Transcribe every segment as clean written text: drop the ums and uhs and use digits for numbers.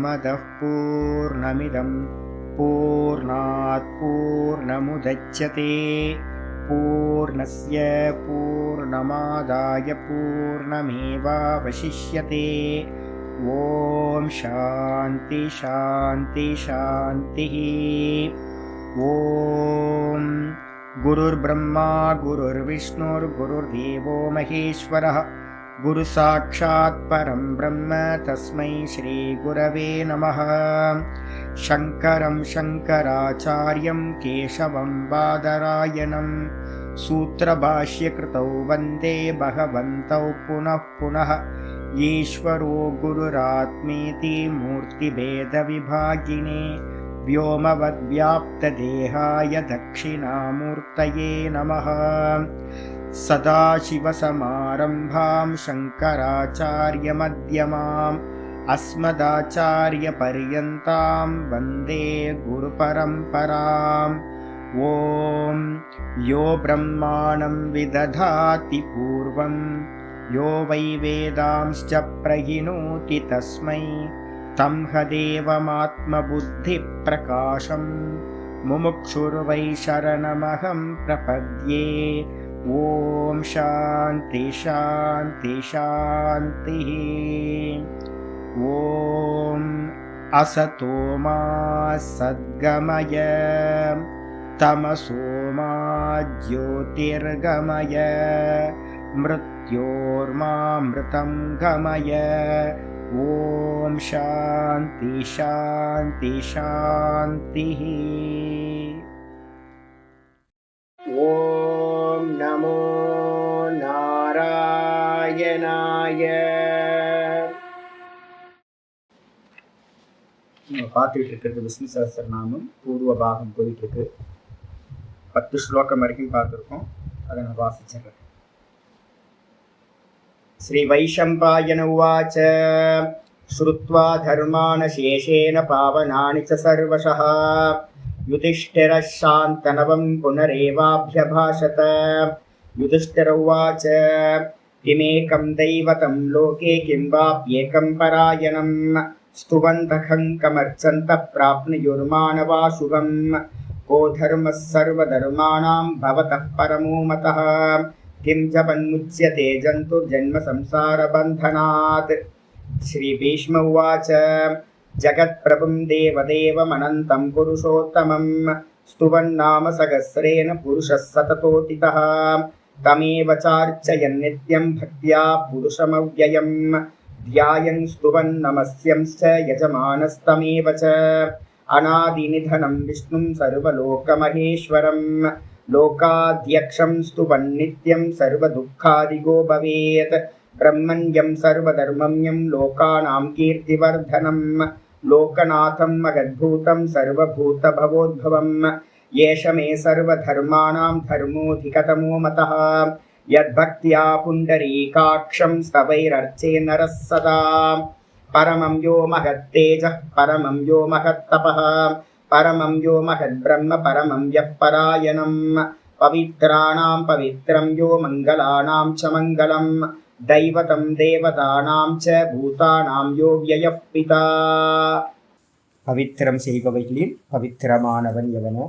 पूर्णमदः पूर्णमिदं पूर्णात् पूर्णमुदच्यते पूर्णस्य पूर्णमादाय पूर्णमेवावशिष्यते। ॐ शान्ति शान्ति शान्तिः। ॐ गुरुर्ब्रह्मा गुरुर्विष्णुर्गुरुर्देवो महेश्वरः गुरुसाक्षात् परं ब्रह्म तस्मै श्रीगुरवे नमः। शङ्करं शङ्कराचार्यं केशवं बादरायणं सूत्रभाष्यकृतौ वन्दे भगवन्तौ पुनः पुनः। ईश्वरो गुरुरात्मेति मूर्तिभेदविभागिने व्योमवद्व्याप्तदेहाय दक्षिणामूर्तये नमः। सदाशिवसमारम्भां शङ्कराचार्यमध्यमाम् अस्मदाचार्यपर्यन्तां वन्दे गुरुपरम्पराम्। ॐ यो ब्रह्माणं विदधाति पूर्वं यो वै वेदांश्च प्रहिणोति तस्मै तं हदेवमात्मबुद्धिप्रकाशं मुमुक्षुर्वै शरणमहं प्रपद्ये। ॐ शान्ति शान्ति शान्तिः। ॐ असतो मा सद्गमय तमसो मा ज्योतिर्गमय मृत्योर्मामृतं गमय। ॐ शान्ति शान्ति शान्तिः। ॐ नमो नारायणाय। பார்த்துட்டு இருக்கிறது விஷ்ணு சஹஸ்ரநாமம் பூர்வ பாகம் போயிட்டு இருக்கு. 10 ஸ்லோகம் வரைக்கும் பார்த்துருக்கோம். அதை நான் வாசிச்சிடுறேன். ஸ்ரீ வைஷம்பாயன உவாச்ச ஸ்ருத்வா தர்மான சேஷேன பாவனானி ச சர்வஷः யுதிஷ்டிரः சாந்தனவம் புனரேவாப்யபாஷத. யுதிஷ்டிர உவாச்ச கிமேகம் தைவதம் லோகே கிம் வாப்யேகம் பராயணம் स्तुवन्तखं कमर्चन्तः प्राप्नुयुर्मानवा शुभम् को धर्मः सर्वधर्माणां भवतः परमो मतः किं जपन्मुच्यते जन्तुर्जन्मसंसारबन्धनात्। श्रीभीष्म उवाच जगत्प्रभुं देवदेवमनन्तं पुरुषोत्तमं स्तुवन्नाम सहस्रेण पुरुषः सततोदितः तमेव चार्चयन् नित्यं भक्त्या पुरुषमव्ययम् ध्यायन् स्तुवन् नमस्यंश्च यजमानस्तमेव च। अनादिनिधनं विष्णुं सर्वलोकमहेश्वरं लोकाध्यक्षं स्तुवन् नित्यं सर्वदुःखादिगो भवेत्। ब्रह्मण्यं सर्वधर्मम्यं लोकानां कीर्तिवर्धनं लोकनाथं मगद्भूतं सर्वभूतभवोद्भवम् एष मे सर्वधर्माणां धर्मोऽधिकतमो मतः यद्भक्त्या पुण्डरीकाक्षं स्तवैरर्चे नरः सदा। परमं यो महत्तेजः परमं यो महत्तपः परमं यो महद्ब्रह्म परमं यः परायणं पवित्राणां पवित्रं यो मङ्गलानां च मङ्गलं दैवतं देवतानां च भूतानां यो व्ययः पिता। பவித்திரம் செய்பவைகளில் பவித்திரமானவன் எவனோ,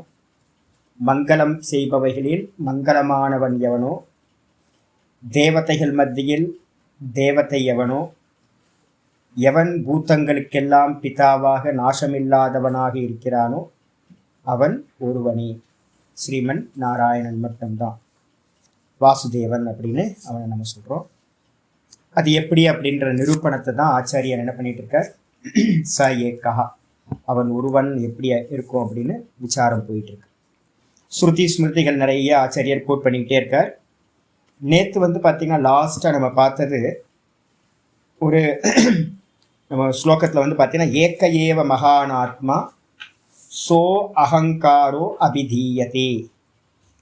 மங்களம் செய்பவைகளில் மங்களமானவன் எவனோ, தேவதைகள் மத்தியில் தேவதை எவனோ, எவன் பூத்தங்களுக்கெல்லாம் பிதாவாக நாசமில்லாதவனாக இருக்கிறானோ அவன் ஒருவனே. ஸ்ரீமன் நாராயணன் மட்டும்தான், வாசுதேவன் அப்படின்னு அவனை நம்ம சொல்கிறோம். அது எப்படி அப்படின்ற நிரூபணத்தை தான் ஆச்சாரியர் என்ன பண்ணிட்டு இருக்கார். ச ஏகா, அவன் ஒருவன் எப்படி இருக்கும் அப்படின்னு விசாரம் போயிட்டு இருக்கு. ஸ்ருதி ஸ்மிருதிகள் நிறைய ஆச்சாரியர் கோட் பண்ணிக்கிட்டே இருக்கார். நேற்று பார்த்தீங்கன்னா லாஸ்ட்டாக நம்ம பார்த்தது ஒரு நம்ம ஸ்லோகத்தில் பார்த்தீங்கன்னா ஏக்க ஏவ மகானாத்மா சோ அகங்காரோ அபிதீயதே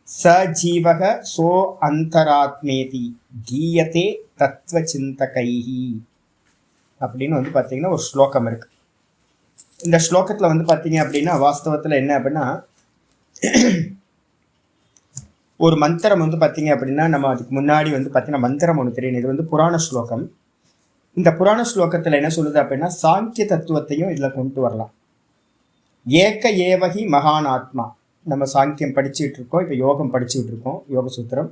ச ஜீவக சோ அந்தராத்மேதி கீயத்தே தத்துவ சிந்தகைஹி அப்படின்னு பார்த்தீங்கன்னா ஒரு ஸ்லோகம் இருக்கு. இந்த ஸ்லோகத்தில் பார்த்தீங்க அப்படின்னா வாஸ்தவத்தில் என்ன அப்படின்னா ஒரு மந்திரம் பார்த்தீங்க அப்படின்னா நம்ம அதுக்கு முன்னாடி பார்த்தீங்கன்னா மந்திரம் ஒன்று தெரியும். இது புராண ஸ்லோகம். இந்த புராண ஸ்லோகத்தில் என்ன சொல்லுது அப்படின்னா சாங்கிய தத்துவத்தையும் இதில் கொண்டு வரலாம். ஏக ஏவகி மகான் ஆத்மா. நம்ம சாங்கியம் படிச்சுட்டு இருக்கோம், இப்போ யோகம் படிச்சுட்டு இருக்கோம், யோக சூத்திரம்.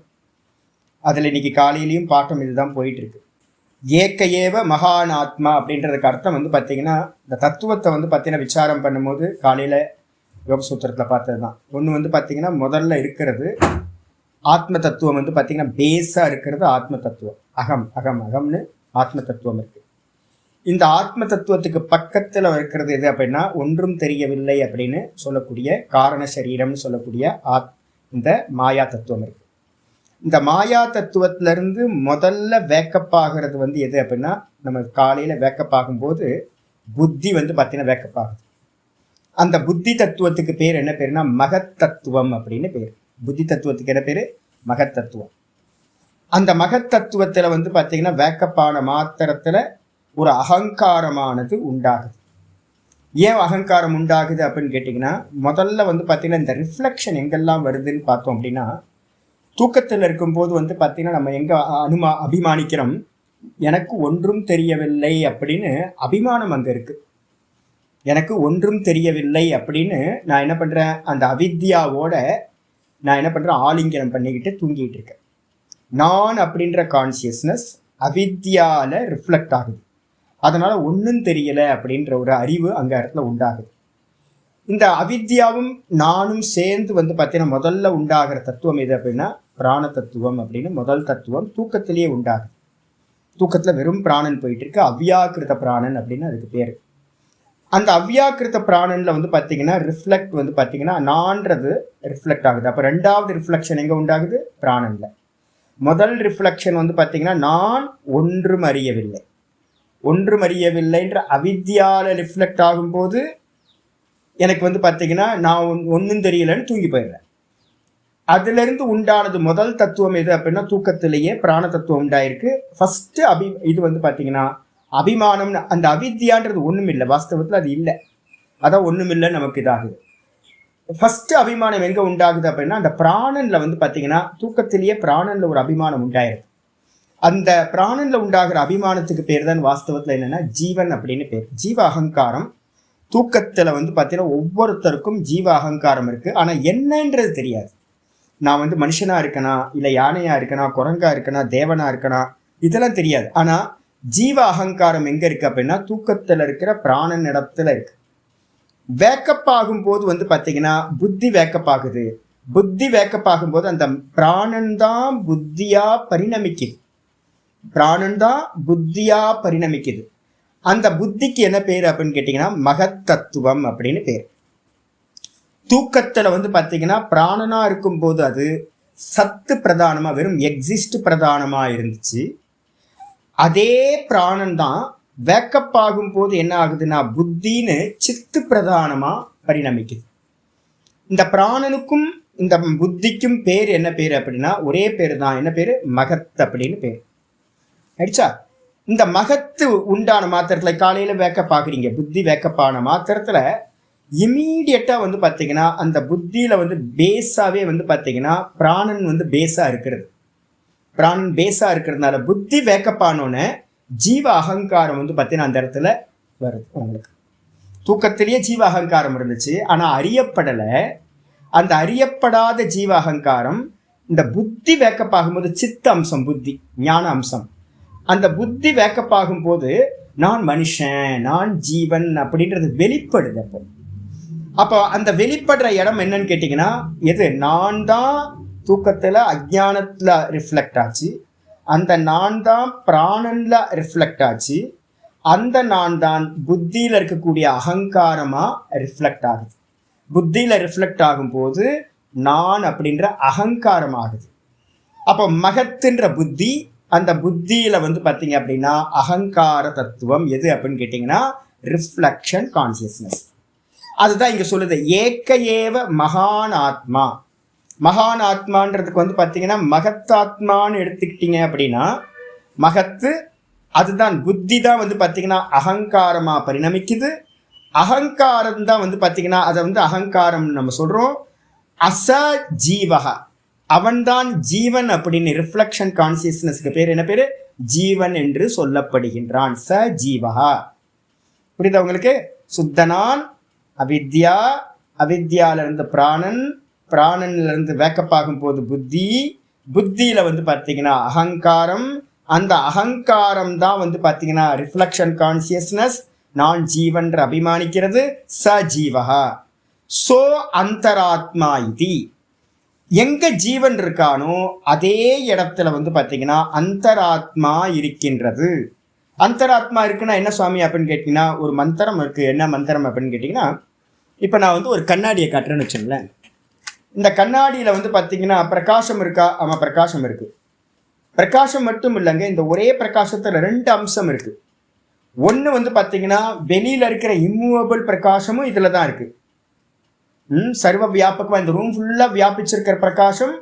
அதில் இன்னைக்கு காலையிலையும் பாட்டம் இதுதான் போயிட்டு இருக்கு. ஏக்க ஏவ மகான் ஆத்மா அப்படின்றதுக்கு அர்த்தம் வந்து பார்த்தீங்கன்னா இந்த தத்துவத்தை வந்து பார்த்தீங்கன்னா விசாரம் பண்ணும்போது காலையில் யோக சூத்திரத்தில் பார்த்தது தான். ஒன்று வந்து பார்த்தீங்கன்னா முதல்ல இருக்கிறது ஆத்ம தத்துவம், வந்து பார்த்தீங்கன்னா பேஸாக இருக்கிறது ஆத்ம தத்துவம். அகம் அகம் அகம்னு ஆத்ம தத்துவம் இருக்கு. இந்த ஆத்ம தத்துவத்துக்கு பக்கத்தில் இருக்கிறது எது அப்படின்னா ஒன்றும் தெரியவில்லை அப்படின்னு சொல்லக்கூடிய காரண சரீரம்னு சொல்லக்கூடிய இந்த மாயா தத்துவம் இருக்கு. இந்த மாயா தத்துவத்திலிருந்து முதல்ல வேக்கப் ஆகிறது வந்து எது அப்படின்னா நம்ம காலையில் வேக்கப் ஆகும்போது புத்தி வந்து பார்த்தீங்கன்னா வேக்கப் ஆகுது. அந்த புத்தி தத்துவத்துக்கு பேர் என்ன பேருனா மகத் தத்துவம் அப்படின்னு பேர். புத்தி தத்துவத்துக்கு என்ன பேர்? மகத் தத்துவம். அந்த மகத் தத்துவத்தில் வந்து பார்த்தீங்கன்னா வேக்கப்பான மாத்திரத்தில் ஒரு அகங்காரமானது உண்டாகுது. ஏன் அகங்காரம் உண்டாகுது அப்படின்னு கேட்டிங்கன்னா முதல்ல வந்து பார்த்தீங்கன்னா இந்த ரிஃப்ளெக்ஷன் எங்கெல்லாம் வருதுன்னு பார்த்தோம் அப்படின்னா தூக்கத்தில் இருக்கும்போது வந்து பார்த்தீங்கன்னா நம்ம எங்கே அபிமானிக்கிறோம், எனக்கு ஒன்றும் தெரியவில்லை அப்படின்னு அபிமானம் அங்கே இருக்குது. எனக்கு ஒன்றும் தெரியவில்லை அப்படின்னு நான் என்ன பண்ணுறேன், அந்த அவித்யாவோட நான் என்ன பண்ணுறேன், ஆலிங்கனம் பண்ணிக்கிட்டு தூங்கிட்டு இருக்கேன். நான் அப்படின்ற கான்சியஸ்னஸ் அவித்யாவில் ரிஃப்ளெக்ட் ஆகுது. அதனால் ஒன்றும் தெரியலை அப்படின்ற ஒரு அறிவு அங்கே இடத்துல உண்டாகுது. இந்த அவித்யாவும் நானும் சேர்ந்து வந்து பார்த்தீங்கன்னா முதல்ல உண்டாகிற தத்துவம் எது அப்படின்னா பிராண தத்துவம் அப்படின்னு முதல் தத்துவம் தூக்கத்திலேயே உண்டாகுது. தூக்கத்தில் வெறும் பிராணன் போயிட்டு இருக்கு, அவ்யாக்கிருத பிராணன் அப்படின்னு அதுக்கு பேர். அந்த அவ்யாக்கிருத பிராணனில் வந்து பார்த்தீங்கன்னா ரிஃப்ளெக்ட் வந்து பார்த்தீங்கன்னா நான்றது ரிஃப்ளெக்ட் ஆகுது. அப்போ ரெண்டாவது ரிஃப்ளெக்ஷன் எங்கே உண்டாகுது? பிராணனில். முதல் ரிஃப்ளெக்ஷன் வந்து பார்த்தீங்கன்னா நான் ஒன்றும் அறியவில்லை, ஒன்றும் அறியவில்லைன்ற அவித்யாவில் ரிஃப்ளெக்ட் ஆகும்போது எனக்கு வந்து பார்த்தீங்கன்னா நான் ஒன்றும் தெரியலைன்னு தூங்கி போயிடுறேன். அதுலேருந்து உண்டானது முதல் தத்துவம் எது அப்படின்னா தூக்கத்திலேயே பிராண தத்துவம் உண்டாயிருக்கு. ஃபஸ்ட்டு இது வந்து பார்த்தீங்கன்னா அபிமானம்னு அந்த அவித்யான்றது ஒன்றும் இல்லை, வாஸ்தவத்தில் அது இல்லை, அதான் ஒன்றும் இல்லைன்னு நமக்கு இதாகுது. ஃபஸ்ட்டு அபிமானம் எங்கே உண்டாகுது அப்படின்னா அந்த பிராணனில் வந்து பார்த்தீங்கன்னா தூக்கத்திலேயே பிராணனில் ஒரு அபிமானம் உண்டாயிருது. அந்த பிராணனில் உண்டாகிற அபிமானத்துக்கு பேர் தான் வாஸ்தவத்தில் என்னென்னா ஜீவன் அப்படின்னு பேர். ஜீவ அகங்காரம் தூக்கத்தில் வந்து பார்த்தீங்கன்னா ஒவ்வொருத்தருக்கும் ஜீவ அகங்காரம் இருக்குது. ஆனால் என்னன்றது தெரியாது. நான் வந்து மனுஷனாக இருக்கனா, இல்லை யானையாக இருக்கனா, குரங்கா இருக்கனா, தேவனாக இருக்கனா, இதெல்லாம் தெரியாது. ஆனால் ஜீவ அகங்காரம் எங்கே இருக்குது அப்படின்னா தூக்கத்தில் இருக்கிற பிராணன் இடத்துல இருக்குது. வேக்கப் ஆகும்போது வந்து பார்த்தீங்கன்னா புத்தி வேக்கப் ஆகுது. புத்தி வேக்கப் ஆகும்போது அந்த பிராணன் தான் புத்தியாக பரிணமிக்குது. பிராணன் தான் புத்தியாக பரிணமிக்குது. அந்த புத்திக்கு என்ன பேர் அப்படின்னு கேட்டிங்கன்னா மகத் தத்துவம் அப்படின்னு பேர். தூக்கத்தில் வந்து பார்த்தீங்கன்னா பிராணனாக இருக்கும்போது அது சத்து பிரதானமாக வெறும் எக்ஸிஸ்ட் பிரதானமாக இருந்துச்சு. அதே பிராணன் தான் வேக்கப் ஆகும்போது என்ன ஆகுதுன்னா புத்தின்னு சித்து பிரதானமாக பரிணமிக்குது. இந்த பிராணனுக்கும் இந்த புத்திக்கும் பேர் என்ன பேர் அப்படின்னா ஒரே பேர் தான். என்ன பேர்? மகத் அப்படின்னு பேர். ஆயிடுச்சா? இந்த மகத்து உண்டான மாத்திரத்தில் காலையில் வேக்கப் ஆகுறீங்க, புத்தி வேக்கப்பான மாத்திரத்தில் இமீடியட்டாக வந்து பார்த்தீங்கன்னா அந்த புத்தியில் வந்து பேஸாகவே வந்து பார்த்தீங்கன்னா பிராணன் வந்து பேஸாக இருக்கிறது. பிராணன் பேஸாக இருக்கிறதுனால புத்தி வேக்கப்பானோன்னு ஜீவ அகங்காரம் வந்து பார்த்தீங்கன்னா அந்த இடத்துல வருது. உங்களுக்கு தூக்கத்திலேயே ஜீவ அகங்காரம் இருந்துச்சு, ஆனால் அறியப்படலை. அந்த அறியப்படாத ஜீவ அகங்காரம் இந்த புத்தி வேக்கப் ஆகும்போது சித்த அம்சம், புத்தி ஞான அம்சம், அந்த புத்தி வேக்கப் ஆகும்போது நான் மனுஷன், நான் ஜீவன் அப்படின்றது வெளிப்படுது. அப்போ அந்த வெளிப்படுற இடம் என்னன்னு கேட்டிங்கன்னா எது? நான் தான் தூக்கத்தில் அஜ்ஞானத்தில் ரிஃப்ளெக்ட் ஆச்சு, அந்த நான் தான் பிராணனில் ரிஃப்ளெக்ட் ஆச்சு, அந்த நான் தான் புத்தியில் இருக்கக்கூடிய அகங்காரமாக ரிஃப்ளெக்ட் ஆகுது. புத்தியில் ரிஃப்ளெக்ட் ஆகும்போது நான் அப்படின்ற அகங்காரம் ஆகுது. அப்போ மகத்துன்ற புத்தி, அந்த புத்தியில் வந்து பார்த்தீங்க அப்படின்னா அகங்கார தத்துவம் எது அப்படின்னு கேட்டிங்கன்னா ரிஃப்ளெக்ஷன் கான்சியஸ்னஸ். அதுதான் இங்கே சொல்லுது ஏக்க ஏவ மகான் ஆத்மா. மகான் ஆத்மான்றதுக்கு வந்து பார்த்தீங்கன்னா மகத்தாத்மான்னு எடுத்துக்கிட்டீங்க அப்படின்னா மகத்து அதுதான் புத்தி தான் வந்து பார்த்தீங்கன்னா அகங்காரமாக பரிணமிக்குது. அகங்காரம் தான் வந்து பார்த்தீங்கன்னா அதை வந்து அகங்காரம் நம்ம சொல்கிறோம். அசஜீவக அவன்தான் ஜீவன் அப்படின்னு ரிஃப்ளெக்ஷன் கான்சியஸ்னஸ்க்கு பேர் என்ன பேரு? ஜீவன் என்று சொல்லப்படுகின்றான். ச ஜீவஹா. புரியுதா உங்களுக்கு? சுத்தனான், அவித்யா, அவித்யால இருந்து பிராணன், பிராணன்ல இருந்து வேக்கப் ஆகும் போது புத்தி, புத்தியில வந்து பார்த்தீங்கன்னா அகங்காரம், அந்த அகங்காரம் தான் வந்து பார்த்தீங்கன்னா ரிஃப்ளெக்ஷன் கான்சியஸ்னஸ், நான் ஜீவன்ற அபிமானிக்கிறது. ச ஜீவஹா. சோ அந்தராத்மா இது. எங்க ஜீவன் இருக்கானோ அதே இடத்துல வந்து பார்த்தீங்கன்னா அந்தராத்மா இருக்கின்றது. அந்தராத்மா இருக்குன்னா என்ன சுவாமி அப்படின்னு கேட்டீங்கன்னா, ஒரு மந்திரம் இருக்கு. என்ன மந்திரம் அப்படின்னு கேட்டீங்கன்னா, இப்போ நான் வந்து ஒரு கண்ணாடியை காட்டுறேன்னு வச்சுங்களேன். இந்த கண்ணாடியில் வந்து பார்த்தீங்கன்னா பிரகாசம் இருக்கா? ஆமாம், பிரகாசம் இருக்கு. பிரகாசம் மட்டும் இல்லைங்க, இந்த ஒரே பிரகாசத்தில் 2 அம்சம் இருக்கு. ஒன்று வந்து பார்த்தீங்கன்னா வெளியில் இருக்கிற இம்மூவபிள் பிரகாசமும் இதில் தான் இருக்கு. சர்வ வியாபகமாக இந்த ரூம் ஃபுல்லாக வியாபிச்சிருக்கிற பிரகாசம்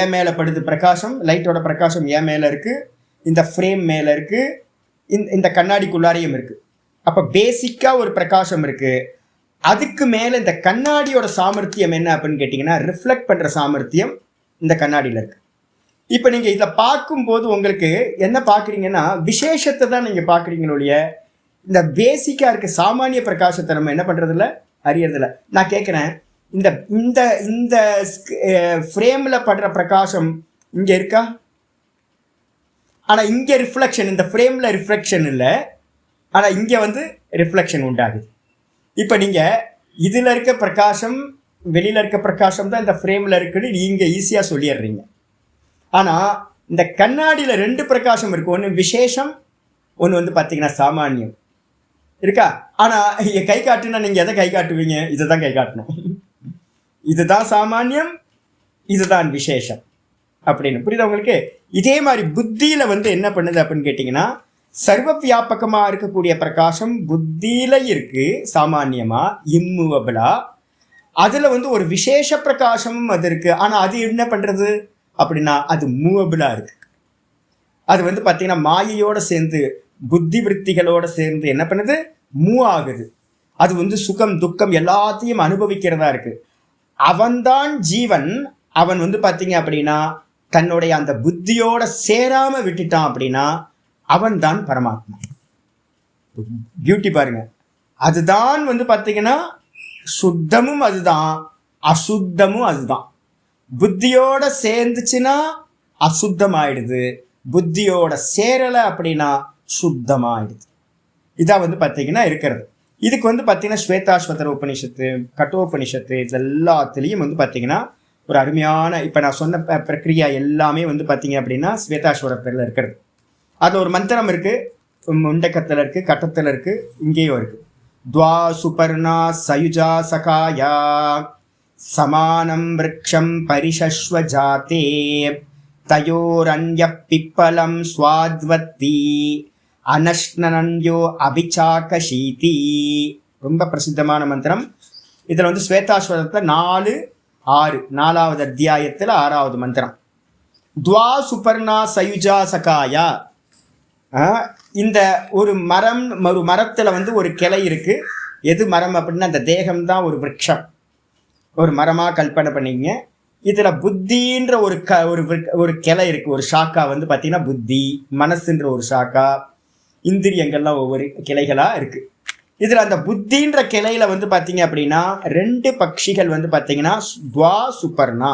என் மேலே படுது. பிரகாசம், லைட்டோட பிரகாசம் என் மேலே இருக்குது, இந்த ஃப்ரேம் மேலே இருக்குது, இந்த கண்ணாடிக்குள்ளாரையும் இருக்குது. அப்போ பேசிக்காக ஒரு பிரகாசம் இருக்குது. அதுக்கு மேலே இந்த கண்ணாடியோட சாமர்த்தியம் என்ன அப்படின்னு கேட்டிங்கன்னா, ரிஃப்ளெக்ட் பண்ணுற சாமர்த்தியம் இந்த கண்ணாடியில் இருக்குது. இப்போ நீங்கள் இதை பார்க்கும்போது உங்களுக்கு என்ன பார்க்குறீங்கன்னா, விசேஷத்தை தான் நீங்கள் பார்க்குறீங்களோடைய இந்த பேசிக்காக இருக்க சாமானிய பிரகாசத்தை நம்ம என்ன பண்ணுறதில்ல, அறியறதில்ல. நான் கேட்குறேன், இந்த இந்த இந்த ஃப்ரேமில் படுற பிரகாசம் இங்கே இருக்கா? ஆனால் இங்கே ரிஃப்ளெக்ஷன், இந்த ஃப்ரேமில் ரிஃப்ளெக்ஷன் இல்லை, ஆனால் இங்கே வந்து ரிஃப்ளெக்ஷன் உண்டாகுது. இப்போ நீங்கள் இதில் இருக்க பிரகாசம், வெளியில் இருக்க பிரகாசம் தான் இந்த ஃப்ரேமில் இருக்குன்னு நீங்கள் ஈஸியாக சொல்லிடுறீங்க. ஆனால் இந்த கண்ணாடியில் 2 பிரகாசம் இருக்குது. ஒன்று விசேஷம், ஒன்று வந்து பார்த்தீங்கன்னா சாமானியம் இருக்கா? ஆனால் கை காட்டுனா நீங்கள் எதை கை காட்டுவீங்க? இதை தான் கை காட்டணும். இதுதான் சாமானியம், இதுதான் விசேஷம் அப்படின்னு. புரியுதா உங்களுக்கு? இதே மாதிரி புத்தியில் வந்து என்ன பண்ணுது அப்படின்னு கேட்டிங்கன்னா, சர்வ வியாபகமாக இருக்கக்கூடிய பிரகாசம் புத்தியில் இருக்குது சாமானியமாக, இம்மூவபிளா. அதில் வந்து ஒரு விசேஷ பிரகாசமும் அது இருக்குது. ஆனால் அது என்ன பண்ணுறது அப்படின்னா, அது மூவபிளாக இருக்குது. அது வந்து பார்த்தீங்கன்னா மாயையோடு சேர்ந்து, புத்தி விருத்திகளோடு சேர்ந்து என்ன பண்ணுது, மூவ் ஆகுது. அது வந்து சுகம் துக்கம் எல்லாத்தையும் அனுபவிக்கிறதா இருக்கு. அவன்தான் ஜீவன். அவன் வந்து பார்த்தீங்க அப்படின்னா தன்னுடைய அந்த புத்தியோட சேராம விட்டுட்டான் அப்படின்னா அவன் தான் பரமாத்மா. பியூட்டி பாருங்க. அதுதான் வந்து பார்த்தீங்கன்னா சுத்தமும் அதுதான், அசுத்தமும் அதுதான். புத்தியோட சேர்ந்துச்சுன்னா அசுத்தம் ஆயிடுது, புத்தியோட சேரலை அப்படின்னா சுத்தமாயிடுது. இதான் வந்து பார்த்தீங்கன்னா இருக்கிறது. இதுக்கு வந்து பார்த்தீங்கன்னா ஸ்வேதாஸ்வதர உபனிஷத்து, கட்டோபனிஷத்து, இது எல்லாத்துலேயும் வந்து பார்த்தீங்கன்னா ஒரு அருமையான, இப்போ நான் சொன்ன பிரக்ரியா எல்லாமே வந்து பார்த்தீங்க அப்படின்னா ஸ்வேதாஸ்வரத்தில் இருக்கிறது. அதில் ஒரு மந்திரம் இருக்குது, முண்டக்கத்தில் இருக்குது, கட்டத்தில் இருக்குது, இங்கேயும் இருக்குது. துவா சுபர்ணா சயுஜா சகாயா சமானம் விரக்ஷம் பரிஷஸ்வ ஜாதே தயோரன்ய பிப்பலம் ஸ்வாத்வத்தி அனஷ்ணன்யோ அபிச்சாகஷீதி. ரொம்ப பிரசித்தமான மந்திரம். இதில் வந்து ஸ்வேதாஸ்வரத்தில் 4-6, 4வது அத்தியாயத்தில் 6வது மந்திரம். துவா சுபர்ணா சயுஜா சகாயா. இந்த ஒரு மரத்தில் வந்து ஒரு கிளை இருக்குது. எது மரம் அப்படின்னா அந்த தேகம்தான் ஒரு விரக்ஷம், ஒரு மரமாக கல்பனை பண்ணிங்க. இதில் புத்தின்ற ஒரு கிளை இருக்குது, ஒரு ஷாக்கா வந்து பார்த்தீங்கன்னா புத்தி, மனசுன்ற ஒரு ஷாக்கா, இந்திரியங்கள்லாம் ஒவ்வொரு கிளைகளாக இருக்குது. இதில் அந்த புத்தின்ற கிளையில வந்து பார்த்தீங்க அப்படின்னா 2 பட்சிகள் வந்து பார்த்தீங்கன்னா துவா சுபர்ணா.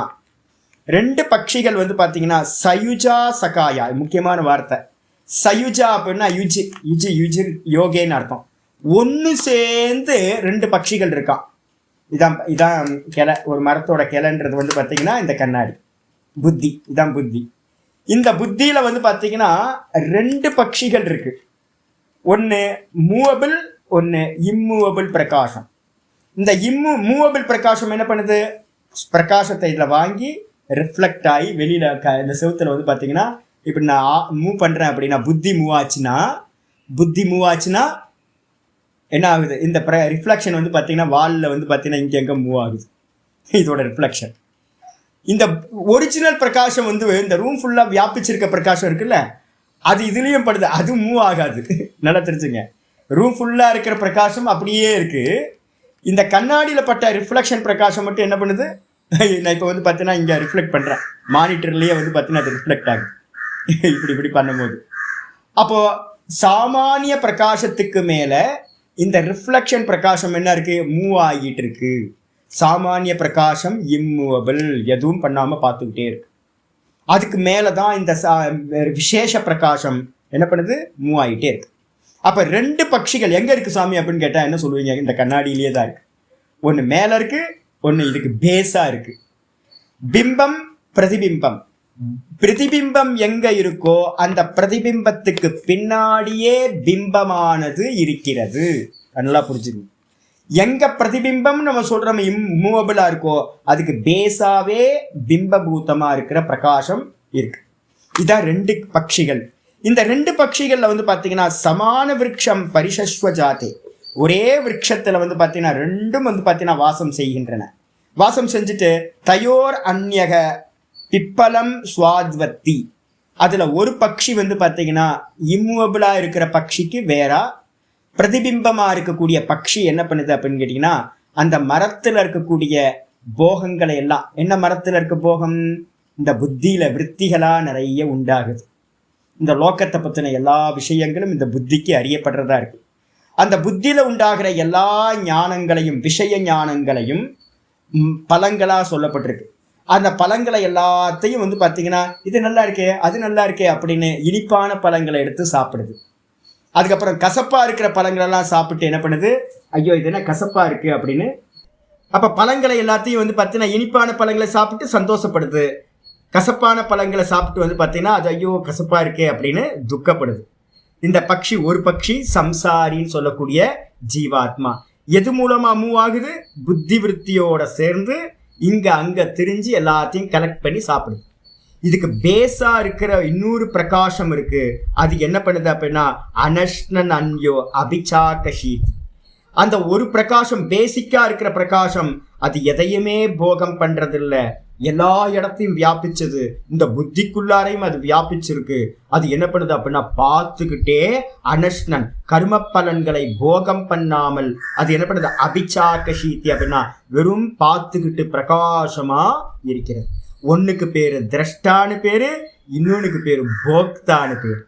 2 பட்சிகள் வந்து பார்த்தீங்கன்னா சயுஜா சகாயா. முக்கியமான வார்த்தை சயுஜா அப்படின்னா யுஜி யோகேன்னு அர்த்தம். ஒன்று சேர்ந்து 2 பட்சிகள் இருக்கான். இதான் கிளை, ஒரு மரத்தோட கிளைன்றது வந்து பார்த்தீங்கன்னா இந்த கண்ணாடி புத்தி. இதான் புத்தி. இந்த புத்தியில் வந்து பார்த்தீங்கன்னா 2 பட்சிகள் இருக்கு. ஒன்று மூவபிள், ஒன்று இம்மூவபிள் பிரகாசம். இந்த மூவபிள் பிரகாசம் என்ன பண்ணுது, பிரகாசத்தை இதில் வாங்கி ரிஃப்ளெக்ட் ஆகி வெளியில் இந்த செவுத்தில் வந்து பார்த்தீங்கன்னா இப்படி நான் மூவ் பண்ணுறேன் அப்படின்னா புத்தி மூவ் ஆச்சுன்னா என்ன ஆகுது, இந்த ரிஃப்ளெக்ஷன் வந்து பார்த்தீங்கன்னா வாலில் வந்து பார்த்தீங்கன்னா இங்கே எங்கே மூவ் ஆகுது, இதோட ரிஃப்ளெக்ஷன். இந்த ஒரிஜினல் பிரகாசம் வந்து இந்த ரூம் ஃபுல்லாக வியாபிச்சிருக்க பிரகாசம் இருக்குல்ல, அது இதுலேயும் படுது, அது மூவ் ஆகாது. நல்லா தெரிஞ்சுங்க. ரூம் ஃபுல்லாக இருக்கிற பிரகாசம் அப்படியே இருக்குது. இந்த கண்ணாடியில் பட்ட ரிஃப்ளெக்ஷன் பிரகாசம் மட்டும் என்ன பண்ணுது, நான் இப்போ வந்து பார்த்தீங்கன்னா இங்கே ரிஃப்ளெக்ட் பண்ணுறேன், மானிட்டர்லேயே வந்து பார்த்தீங்கன்னா அது ரிஃப்ளெக்ட் ஆகுது இப்படி பண்ணும்போது. அப்போது சாமானிய பிரகாசத்துக்கு மேலே இந்த ரிஃப்ளெக்ஷன் பிரகாசம் என்ன இருக்குது, மூவ் ஆகிட்டு இருக்கு. சாமானிய பிரகாசம் இம்மூவபிள், எதுவும் பண்ணாமல் பார்த்துக்கிட்டே இருக்கு. அதுக்கு மேலே தான் இந்த விசேஷ பிரகாசம் என்ன பண்ணுது, மூவ் ஆகிட்டே இருக்கு. அப்போ 2 பட்சிகள் எங்கே இருக்குது சாமி அப்படின்னு கேட்டால் என்ன சொல்லுவீங்க, இந்த கண்ணாடியிலே தான் இருக்குது. ஒன்று மேலே இருக்குது, ஒன்று இதுக்கு பேஸாக இருக்குது. பிம்பம் பிரதிபிம்பம். பிரதிபிம்பம் எங்கே இருக்கோ அந்த பிரதிபிம்பத்துக்கு பின்னாடியே பிம்பமானது இருக்கிறது. நல்லா புரிஞ்சுக்கணும். எங்க பிரதிபிம்பம் நம்ம சொல்றோம் இம்மூவபிளா இருக்கோ அதுக்கு பேஸாவே பிம்பபூதமா இருக்கிற பிரகாசம் இருக்கு. இதான் 2 பட்சிகள். இந்த 2 பட்சிகள்ல வந்து பாத்தீங்கன்னா சமான விருட்சம் பரிசஸ்வ ஜாதே, ஒரே விருட்சத்துல வந்து பாத்தீங்கன்னா 2ம் வந்து பாத்தீங்கன்னா வாசம் செய்கின்றன. வாசம் செஞ்சுட்டு தயோர் அந்யக பிப்பலம் சுவாத்வத்தி, அதுல ஒரு பட்சி வந்து பாத்தீங்கன்னா இம்மூவபிளா இருக்கிற பட்சிக்கு வேறா, பிரதிபிம்பமா இருக்கக்கூடிய பட்சி என்ன பண்ணுது அப்படின்னு கேட்டீங்கன்னா அந்த மரத்துல இருக்கக்கூடிய போகங்களை எல்லாம், என்ன மரத்துல இருக்க போகம், இந்த புத்தியில விருத்திகளா நிறைய உண்டாகுது. இந்த லோக்கத்தை பத்தின எல்லா விஷயங்களும் இந்த புத்திக்கு அறியப்படுறதா இருக்கு. அந்த புத்தியில உண்டாகிற எல்லா ஞானங்களையும் விஷய ஞானங்களையும் பழங்களா சொல்லப்பட்டிருக்கு. அந்த பழங்களை எல்லாத்தையும் வந்து பார்த்தீங்கன்னா இது நல்லா இருக்கே அது நல்லா இருக்கே அப்படின்னு இனிப்பான பழங்களை எடுத்து சாப்பிடுது. அதுக்கப்புறம் கசப்பா இருக்கிற பழங்களெல்லாம் சாப்பிட்டு என்ன பண்ணுது, ஐயோ இது என்ன கசப்பா இருக்கு அப்படின்னு. அப்ப பழங்களை எல்லாத்தையும் வந்து பார்த்தீங்கன்னா இனிப்பான பழங்களை சாப்பிட்டு சந்தோஷப்படுது. கசப்பான பழங்களை சாப்பிட்டு வந்து பார்த்தீங்கன்னா அது ஐயோ கசப்பா இருக்கே அப்படின்னு துக்கப்படுது. இந்த பட்சி ஒரு பட்சி சம்சாரின்னு சொல்லக்கூடிய ஜீவாத்மா. எது மூலமா மூவ் ஆகுது, புத்தி விருத்தியோட சேர்ந்து இங்க அங்க திரிஞ்சு எல்லாத்தையும் கலெக்ட் பண்ணி சாப்பிடுது. இதுக்கு பேஸா இருக்கிற இன்னொரு பிரகாசம் இருக்கு. அது என்ன பண்ணுது அப்படின்னா அனஷ்ணன் அன்யோ அபிச்சாகஷி. அந்த ஒரு பிரகாசம் பேசிக்கா இருக்கிற பிரகாசம் அது எதையுமே போகம் பண்றது இல்ல, எல்லா இடத்தையும் வியாபிச்சது. இந்த புத்திக்குள்ளாரையும் அது வியாபிச்சிருக்கு. அது என்ன பண்ணுது அப்படின்னா பார்த்துக்கிட்டே அனஷ்ணன் கர்ம பலன்களை போகம் பண்ணாமல் அது என்ன பண்ணுது அபிச்சாகஷீதி அப்படின்னா வெறும் பார்த்துக்கிட்டு பிரகாசமா இருக்கிறது. ஒன்னுக்கு பேரு திரஷ்டான்னு பேரு, இன்னொன்னுக்கு பேரு போக்தான்னு பேரு.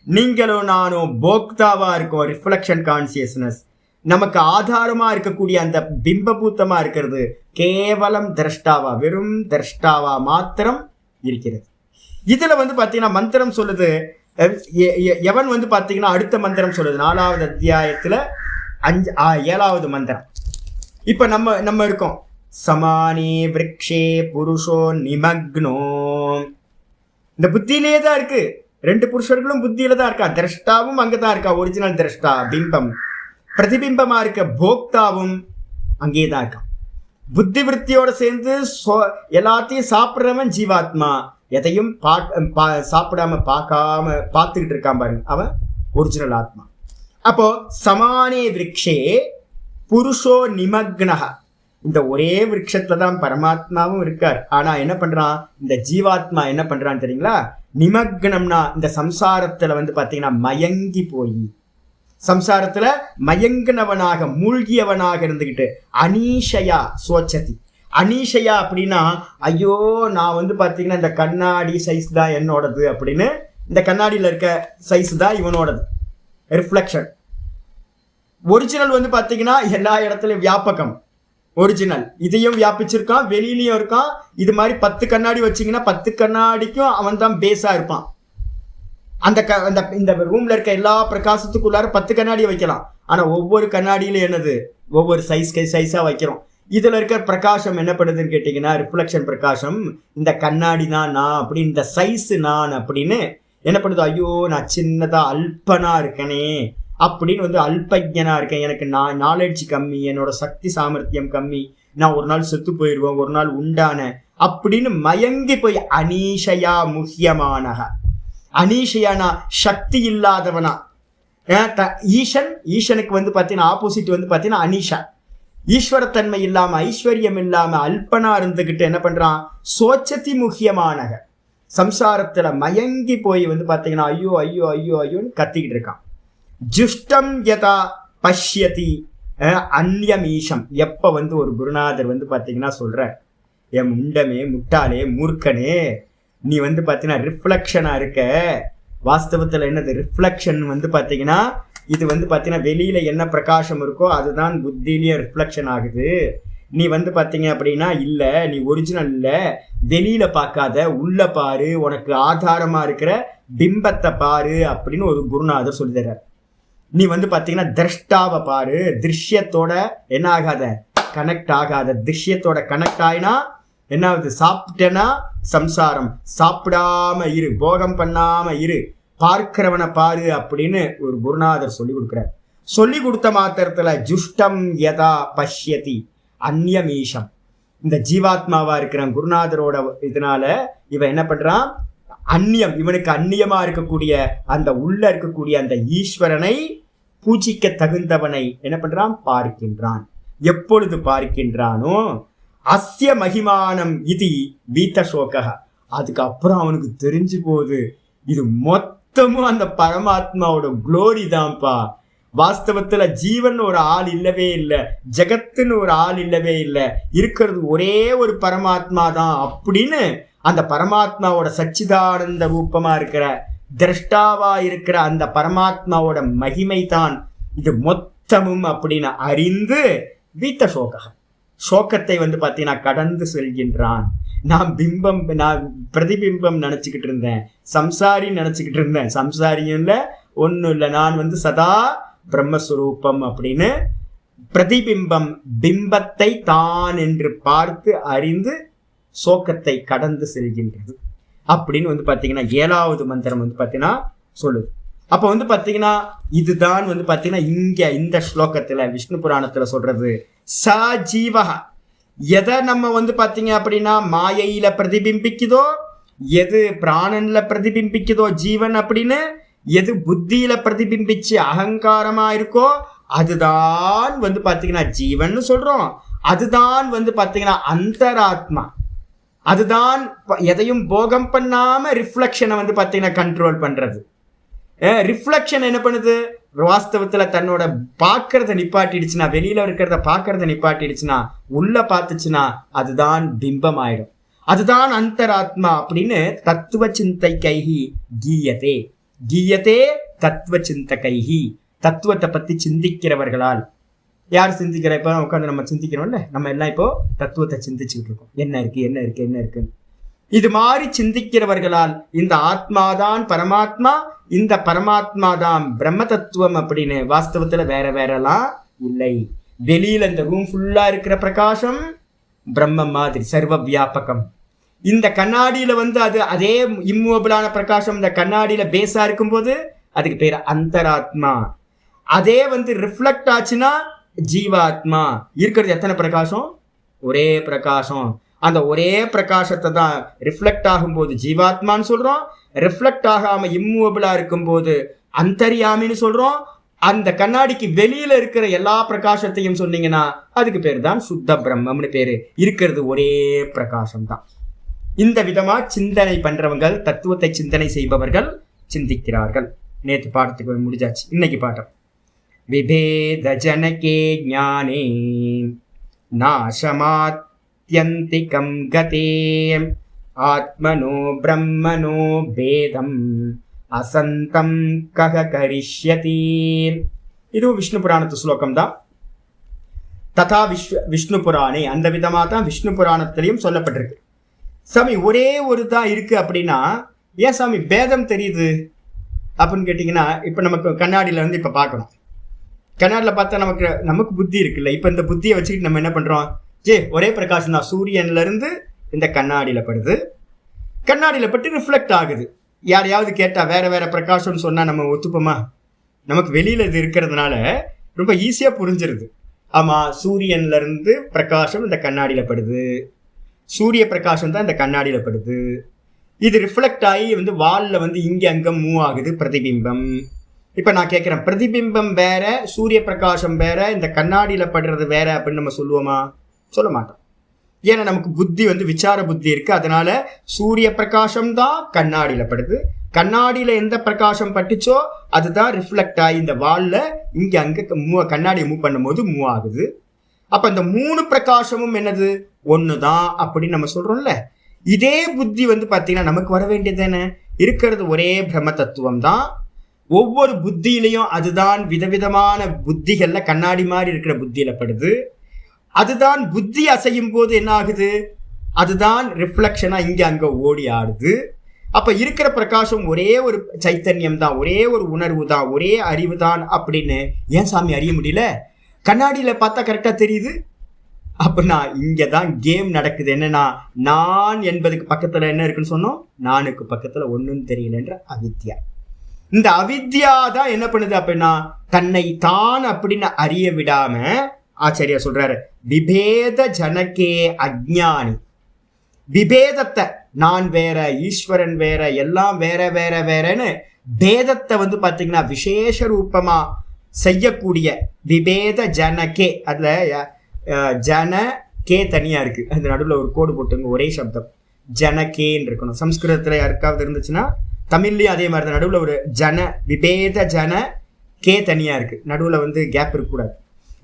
நீங்களும் நானும் போக்தாவா இருக்கோம். ரிஃப்ளெக்ஷன் கான்சியஸ்னஸ் நமக்கு ஆதாரமா இருக்கக்கூடிய அந்த பிம்பபூத்தமா இருக்கிறது கேவலம் திரஷ்டாவா, வெறும் திரஷ்டாவா மாத்திரம் இருக்கிறது. இதுல வந்து பாத்தீங்கன்னா மந்திரம் சொல்லுது, எவன் வந்து பாத்தீங்கன்னா அடுத்த மந்திரம் சொல்லுது 4வது அத்தியாயத்துல 7வது மந்திரம். இப்ப நம்ம இருக்கோம் சமானி விரக்ஷே புருஷோ நிமக்னோ. இந்த புத்தியிலே தான் இருக்கு. 2 புருஷர்களும் புத்தியில தான் இருக்கா. திரஷ்டாவும் அங்கதான் இருக்கா, ஒரிஜினல் திரஷ்டா பிம்பம். பிரதிபிம்பமா இருக்க போக்தாவும் அங்கே தான் இருக்கான். புத்தி விருத்தியோட சேர்ந்து எல்லாத்தையும் சாப்பிட்றவன் ஜீவாத்மா. எதையும் சாப்பிடாம பார்க்காம பார்த்துக்கிட்டு இருக்கான் பாருங்க, அவன் ஒரிஜினல் ஆத்மா. அப்போ சமானே விரக்ஷே புருஷோ நிமக்னஹ. இந்த ஒரே விரக்ஷத்துல தான் பரமாத்மாவும் இருக்கார். ஆனா என்ன பண்றான் இந்த ஜீவாத்மா, என்ன பண்றான்னு தெரியுங்களா, நிமக்னம்னா இந்த சம்சாரத்துல வந்து பாத்தீங்கன்னா மயங்கி போய், சம்சாரத்துல மயங்கினவனாக மூழ்கியவனாக இருந்துகிட்டு அனீஷயா சோச்சதி. அனீஷயா அப்படின்னா ஐயோ நான் வந்து பாத்தீங்கன்னா இந்த கண்ணாடி சைஸ் தான் என்னோடது அப்படின்னு, இந்த கண்ணாடியில இருக்க சைஸ் தான் இவனோடது ரிஃப்ளெக்ஷன். ஒரிஜினல் வந்து பாத்தீங்கன்னா எல்லா இடத்துலயும் வியாபகம். ஒரிஜினல் இதையும் வியாபிச்சிருக்கான், வெளியிலயும் இருக்கான். இது மாதிரி 10 கண்ணாடி வச்சிங்கன்னா 10 கண்ணாடிக்கும் அவன் தான் பேஸா இருப்பான். இந்த ரூம்ல இருக்க எல்லா பிரகாசத்துக்குள்ளார 10 கண்ணாடியை வைக்கலாம். ஆனா ஒவ்வொரு கண்ணாடியில என்னது ஒவ்வொரு சைஸா வைக்கிறோம். இதுல இருக்க பிரகாசம் என்ன பண்ணுதுன்னு கேட்டீங்கன்னா ரிஃப்ளெக்ஷன் பிரகாசம், இந்த கண்ணாடி தான் நான் அப்படி, இந்த சைஸ் நான் அப்படின்னு என்ன பண்ணுது, ஐயோ நான் சின்னதா அல்பனா இருக்கனே அப்படின்னு வந்து அல்பஜனா இருக்கேன், எனக்கு நாலேஜ் கம்மி, என்னோட சக்தி சாமர்த்தியம் கம்மி, நான் ஒரு நாள் செத்து போயிடுவேன், ஒரு நாள் உண்டான அப்படின்னு மயங்கி போய் அனீஷயா முக்கியமானக. அனீஷையானா சக்தி இல்லாதவனா. ஈசனுக்கு வந்து பார்த்தீங்கன்னா ஆப்போசிட் வந்து பார்த்தீங்கன்னா அனீஷா. ஈஸ்வரத்தன்மை இல்லாம ஐஸ்வர்யம் இல்லாம அல்பனா இருந்துகிட்டு என்ன பண்றான், சோச்சதி முக்கியமானக. சம்சாரத்துல மயங்கி போய் வந்து பார்த்தீங்கன்னா ஐயோ ஐயோ ஐயோ ஐயோன்னு கத்திக்கிட்டு இருக்கான். ஜுஷ்டம் யதா பஷ்யதி அந்யம் ஈஷம். எப்ப வந்து ஒரு குருநாதர் வந்து பார்த்தீங்கன்னா சொல்றார், என் முண்டமே, முட்டாளே, மூர்க்கனே, நீ வந்து பார்த்தீங்கன்னா ரிஃப்ளெக்ஷனாக இருக்க. வாஸ்தவத்தில் என்னது ரிஃப்ளெக்ஷன் வந்து பார்த்தீங்கன்னா இது வந்து பார்த்தீங்கன்னா வெளியில் என்ன பிரகாசம் இருக்கோ அதுதான் புத்திலேயே ரிஃப்ளெக்ஷன் ஆகுது. நீ வந்து பார்த்தீங்க அப்படின்னா இல்லை, நீ ஒரிஜினல் இல்லை, வெளியில் பார்க்காத, உள்ள பாரு, உனக்கு ஆதாரமாக இருக்கிற பிம்பத்தை பாரு அப்படின்னு ஒரு குருநாதர் சொல்லி தர்றார். நீ வந்து பார்த்தீங்கன்னா திரஷ்டாவை பாரு, திருஷ்யத்தோட என்ன ஆகாத, கனெக்ட் ஆகாத. திருஷ்யத்தோட கனெக்ட் ஆயினா என்ன ஆகுது, சாப்பிட்டேன்னா சம்சாரம், சாப்பிடாம இரு, போகம் பண்ணாம இரு, பார்க்கிறவனை பாரு அப்படின்னு ஒரு குருநாதர் சொல்லி கொடுக்குறார். சொல்லி கொடுத்த மாத்திரத்துல ஜுஷ்டம் யதா பஷ்யதி அந்நியமீஷம், இந்த ஜீவாத்மாவா இருக்கிற குருநாதரோட இதனால இவன் என்ன பண்றான், அந்நியம், இவனுக்கு அந்நியமா இருக்கக்கூடிய அந்த உள்ள இருக்கக்கூடிய அந்த ஈஸ்வரனை பூஜிக்க தகுந்தவனை என்ன பண்றான், பார்க்கின்றான். எப்பொழுது பார்க்கின்றானோ அஸ்ய மகிமானம் இது பீத்தசோக, அதுக்கப்புறம் அவனுக்கு தெரிஞ்சு போகுது இது மொத்தமும் அந்த பரமாத்மாவோட குளோரி தான்ப்பா. வாஸ்தவத்துல ஜீவன் ஒரு ஆள் இல்லவே இல்லை, ஜெகத்துன்னு ஒரு ஆள் இல்லவே இல்லை, இருக்கிறது ஒரே ஒரு பரமாத்மா தான் அப்படின்னு அந்த பரமாத்மாவோட சச்சிதானந்த ரூபமா இருக்கிற திரஷ்டாவா இருக்கிற அந்த பரமாத்மாவோட மகிமை தான் இது மொத்தமும் அப்படின்னு அறிந்து வீத்த சோக, சோகத்தை வந்து பார்த்தீங்கன்னா கடந்து செல்கின்றான். நான் பிரதிபிம்பம் நினைச்சுக்கிட்டு இருந்தேன், சம்சாரி நினைச்சுக்கிட்டு இருந்தேன், சம்சாரியும் இல்லை ஒன்றும் இல்லை, நான் வந்து சதா பிரம்மஸ்வரூபம் அப்படின்னு பிரதிபிம்பம், பிம்பத்தை தான் என்று பார்த்து அறிந்து சோகத்தை கடந்து செல்கின்றது அப்படின்னு வந்து பார்த்தீங்கன்னா 7வது மந்திரம் வந்து பார்த்தீங்கன்னா சொல்லுது. அப்போ வந்து பார்த்தீங்கன்னா இதுதான் வந்து பார்த்தீங்கன்னா இங்கே இந்த ஸ்லோகத்தில் விஷ்ணு புராணத்தில் சொல்றது சஜீவக, எதை நம்ம வந்து பார்த்தீங்க அப்படின்னா மாயையில பிரதிபிம்பிக்குதோ, எது பிராணன்ல பிரதிபிம்பிக்குதோ ஜீவன் அப்படின்னு, எது புத்தியில பிரதிபிம்பிச்சு அகங்காரமா இருக்கோ அதுதான் வந்து பார்த்தீங்கன்னா ஜீவன் சொல்றோம். அதுதான் வந்து பார்த்தீங்கன்னா அந்தராத்மா, அதுதான் எதையும் போகம் பண்ணாம ரிஃப்ளெக்ஷனை வந்து பார்த்தீங்கன்னா கண்ட்ரோல் பண்றது. ரிஃப்ளெக்ஷன் என்ன பண்ணுது, வாஸ்தவத்துல தன்னோட பார்க்கறத நிப்பாட்டிடுச்சுன்னா, வெளியில இருக்கிறத பார்க்கறத நிப்பாட்டிடுச்சுன்னா, உள்ள பார்த்துச்சுன்னா அதுதான் பிம்பம் ஆயிடும், அதுதான் அந்தராத்மா அப்படின்னு தத்துவ சிந்தை கைகி கீயதே, கீயதே தத்துவ சிந்த கைகி, தத்துவத்தை பத்தி சிந்திக்கிறவர்களால். யார் சிந்திக்கிற, இப்போ உட்காந்து நம்ம சிந்திக்கிறோம்ல, நம்ம எல்லாம் இப்போ தத்துவத்தை சிந்திச்சுக்கிட்டு இருக்கோம், என்ன இருக்கு என்ன இருக்கு என்ன இருக்குன்னு. இது மாதிரி சிந்திக்கிறவர்களால் இந்த ஆத்மாதான் பரமாத்மா, இந்த பரமாத்மா தான் பிரம்ம தத்துவம் அப்படின்னு வாஸ்தவத்துல வேற வேறலாம் இல்லை. வெளியில இந்த ரூம் ஃபுல்லா இருக்கிற பிரகாசம் பிரம்மம் மாதிரி சர்வ வியாபகம். இந்த கண்ணாடியில வந்து அது அதே இம்மூவபிளான பிரகாசம் இந்த கண்ணாடியில பேஸா இருக்கும்போது அதுக்கு பேர் அந்தராத்மா. அதே வந்து ரிஃப்ளெக்ட் ஆச்சுன்னா ஜீவாத்மா. இருக்கிறது எத்தனை பிரகாசம், ஒரே பிரகாசம். அந்த ஒரே பிரகாசத்தை தான் ரிஃப்ளெக்ட் ஆகும்போது ஜீவாத்மான்னு சொல்றோம், ரிஃப்ளெக்ட் ஆகாம இம்மூவபிளா இருக்கும்போது அந்தர்யாமின்னு சொல்றோம். அந்த கண்ணாடிக்கு வெளியில இருக்கிற எல்லா பிரகாசத்தையும் சொன்னீங்கன்னா அதுக்கு பேர் தான் சுத்த பிரம்மம்னு பேரு. இருக்கிறது ஒரே பிரகாசம் தான். இந்த விதமா சிந்தனை பண்றவங்க, தத்துவத்தை சிந்தனை செய்பவர்கள் சிந்திக்கிறார்கள். நேற்று பாடத்துக்கு முடிஞ்சாச்சு, இன்னைக்கு பாடம். விபேத ஜனகே ஞானே நாசமாத்யந்திகம் கதே ஆத்மனோ பிரம்மனோ பேதம் அசந்தம் கக கரிஷ்யதி. இதுவும் விஷ்ணு புராணத்து ஸ்லோகம் தான். ததா விஷ்ணு புராணே, அந்த விதமாக தான் விஷ்ணு புராணத்திலையும் சொல்லப்பட்டிருக்கு. சாமி ஒரே ஒரு தான் இருக்கு அப்படின்னா ஏன் சாமி பேதம் தெரியுது அப்படின்னு கேட்டிங்கன்னா, இப்போ நமக்கு கண்ணாடியில் வந்து இப்போ பார்க்கணும், கண்ணாடியில் பார்த்தா நமக்கு புத்தி இருக்குல்ல, இப்போ இந்த புத்தியை வச்சுக்கிட்டு நம்ம என்ன பண்ணுறோம், ஒரே பிரகாசம் தான் சூரியன்லேருந்து இந்த கண்ணாடியில் படுது, கண்ணாடியில் பட்டு ரிஃப்ளெக்ட் ஆகுது. யாரையாவது கேட்டால் வேற வேற பிரகாசம்னு சொன்னால் நம்ம ஒத்துப்போமா? நமக்கு வெளியில் இது இருக்கிறதுனால ரொம்ப ஈஸியாக புரிஞ்சிருது. ஆமாம், சூரியன்லேருந்து பிரகாசம் இந்த கண்ணாடியில் படுது, சூரிய பிரகாசம் தான் இந்த கண்ணாடியில் படுது, இது ரிஃப்ளெக்ட் ஆகி வந்து வாலில் வந்து இங்கே அங்கே மூவ் ஆகுது, பிரதிபிம்பம். இப்போ நான் கேட்குறேன், பிரதிபிம்பம் வேற, சூரிய பிரகாசம் வேற, இந்த கண்ணாடியில் படுறது வேற அப்படின்னு நம்ம சொல்லுவோமா? சொல்ல மாட்டோம். ஏன்னா நமக்கு புத்தி வந்து விசார புத்தி இருக்குது. அதனால சூரிய பிரகாசம் தான் கண்ணாடியில் படுது, கண்ணாடியில் எந்த பிரகாசம் பட்டுச்சோ அதுதான் ரிஃப்ளெக்ட் ஆகி இந்த வாலில் இங்கே அங்கே கண்ணாடியை மூவ் பண்ணும்போது மூவ் ஆகுது. அப்போ இந்த 3 பிரகாசமும் என்னது? ஒண்ணுதான் அப்படின்னு நம்ம சொல்றோம்ல. இதே புத்தி வந்து பாத்தீங்கன்னா நமக்கு வர வேண்டியது என்ன, இருக்கிறது ஒரே பிரம்ம தத்துவம் தான். ஒவ்வொரு புத்தியிலையும் அதுதான் விதவிதமான புத்திகள்ல கண்ணாடி மாதிரி இருக்கிற புத்தியில படுது. அதுதான் புத்தி அசையும் போது என்ன ஆகுது, அதுதான் ரிஃப்ளெக்ஷனா இங்க அங்க ஓடி ஆடுது. அப்ப இருக்கிற பிரகாசம் ஒரே ஒரு சைத்தன்யம் தான், ஒரே ஒரு உணர்வு தான், ஒரே அறிவு தான் அப்படின்னு ஏன் சாமி அறிய முடியல? கண்ணாடியில பார்த்தா கரெக்டா தெரியுது. அப்படின்னா இங்கதான் கேம் நடக்குது. என்னன்னா, நான் என்பதுக்கு பக்கத்துல என்ன இருக்குன்னு சொன்னோம், நானுக்கு பக்கத்துல ஒண்ணும் தெரியலன்ற அவித்யா. இந்த அவித்யா தான் என்ன பண்ணுது அப்படின்னா, தன்னை தான் அப்படின்னு அறிய விடாம, ஆச்சாரியா சொல்றாரு, விபேத ஜனகே அஜ்ஞானி. விபேதத்தை, நான் வேற, ஈஸ்வரன் வேற, எல்லாம் வேற வேற வேறன்னு பேதத்தை வந்து பாத்தீங்கன்னா விசேஷ ரூபமா செய்யக்கூடிய விபேத ஜனகே. அதுல ஜன கே தனியா இருக்கு, அந்த நடுவில் ஒரு கோடு போட்டுங்க, ஒரே சப்தம் ஜனகேன்னு இருக்கணும். சம்ஸ்கிருதத்துல யாருக்காவது இருந்துச்சுன்னா தமிழ்லயும் அதே மாதிரி தான், நடுவில் ஒரு ஜன, விபேத ஜன கே தனியா இருக்கு, நடுவில் வந்து கேப் இருக்கக்கூடாது.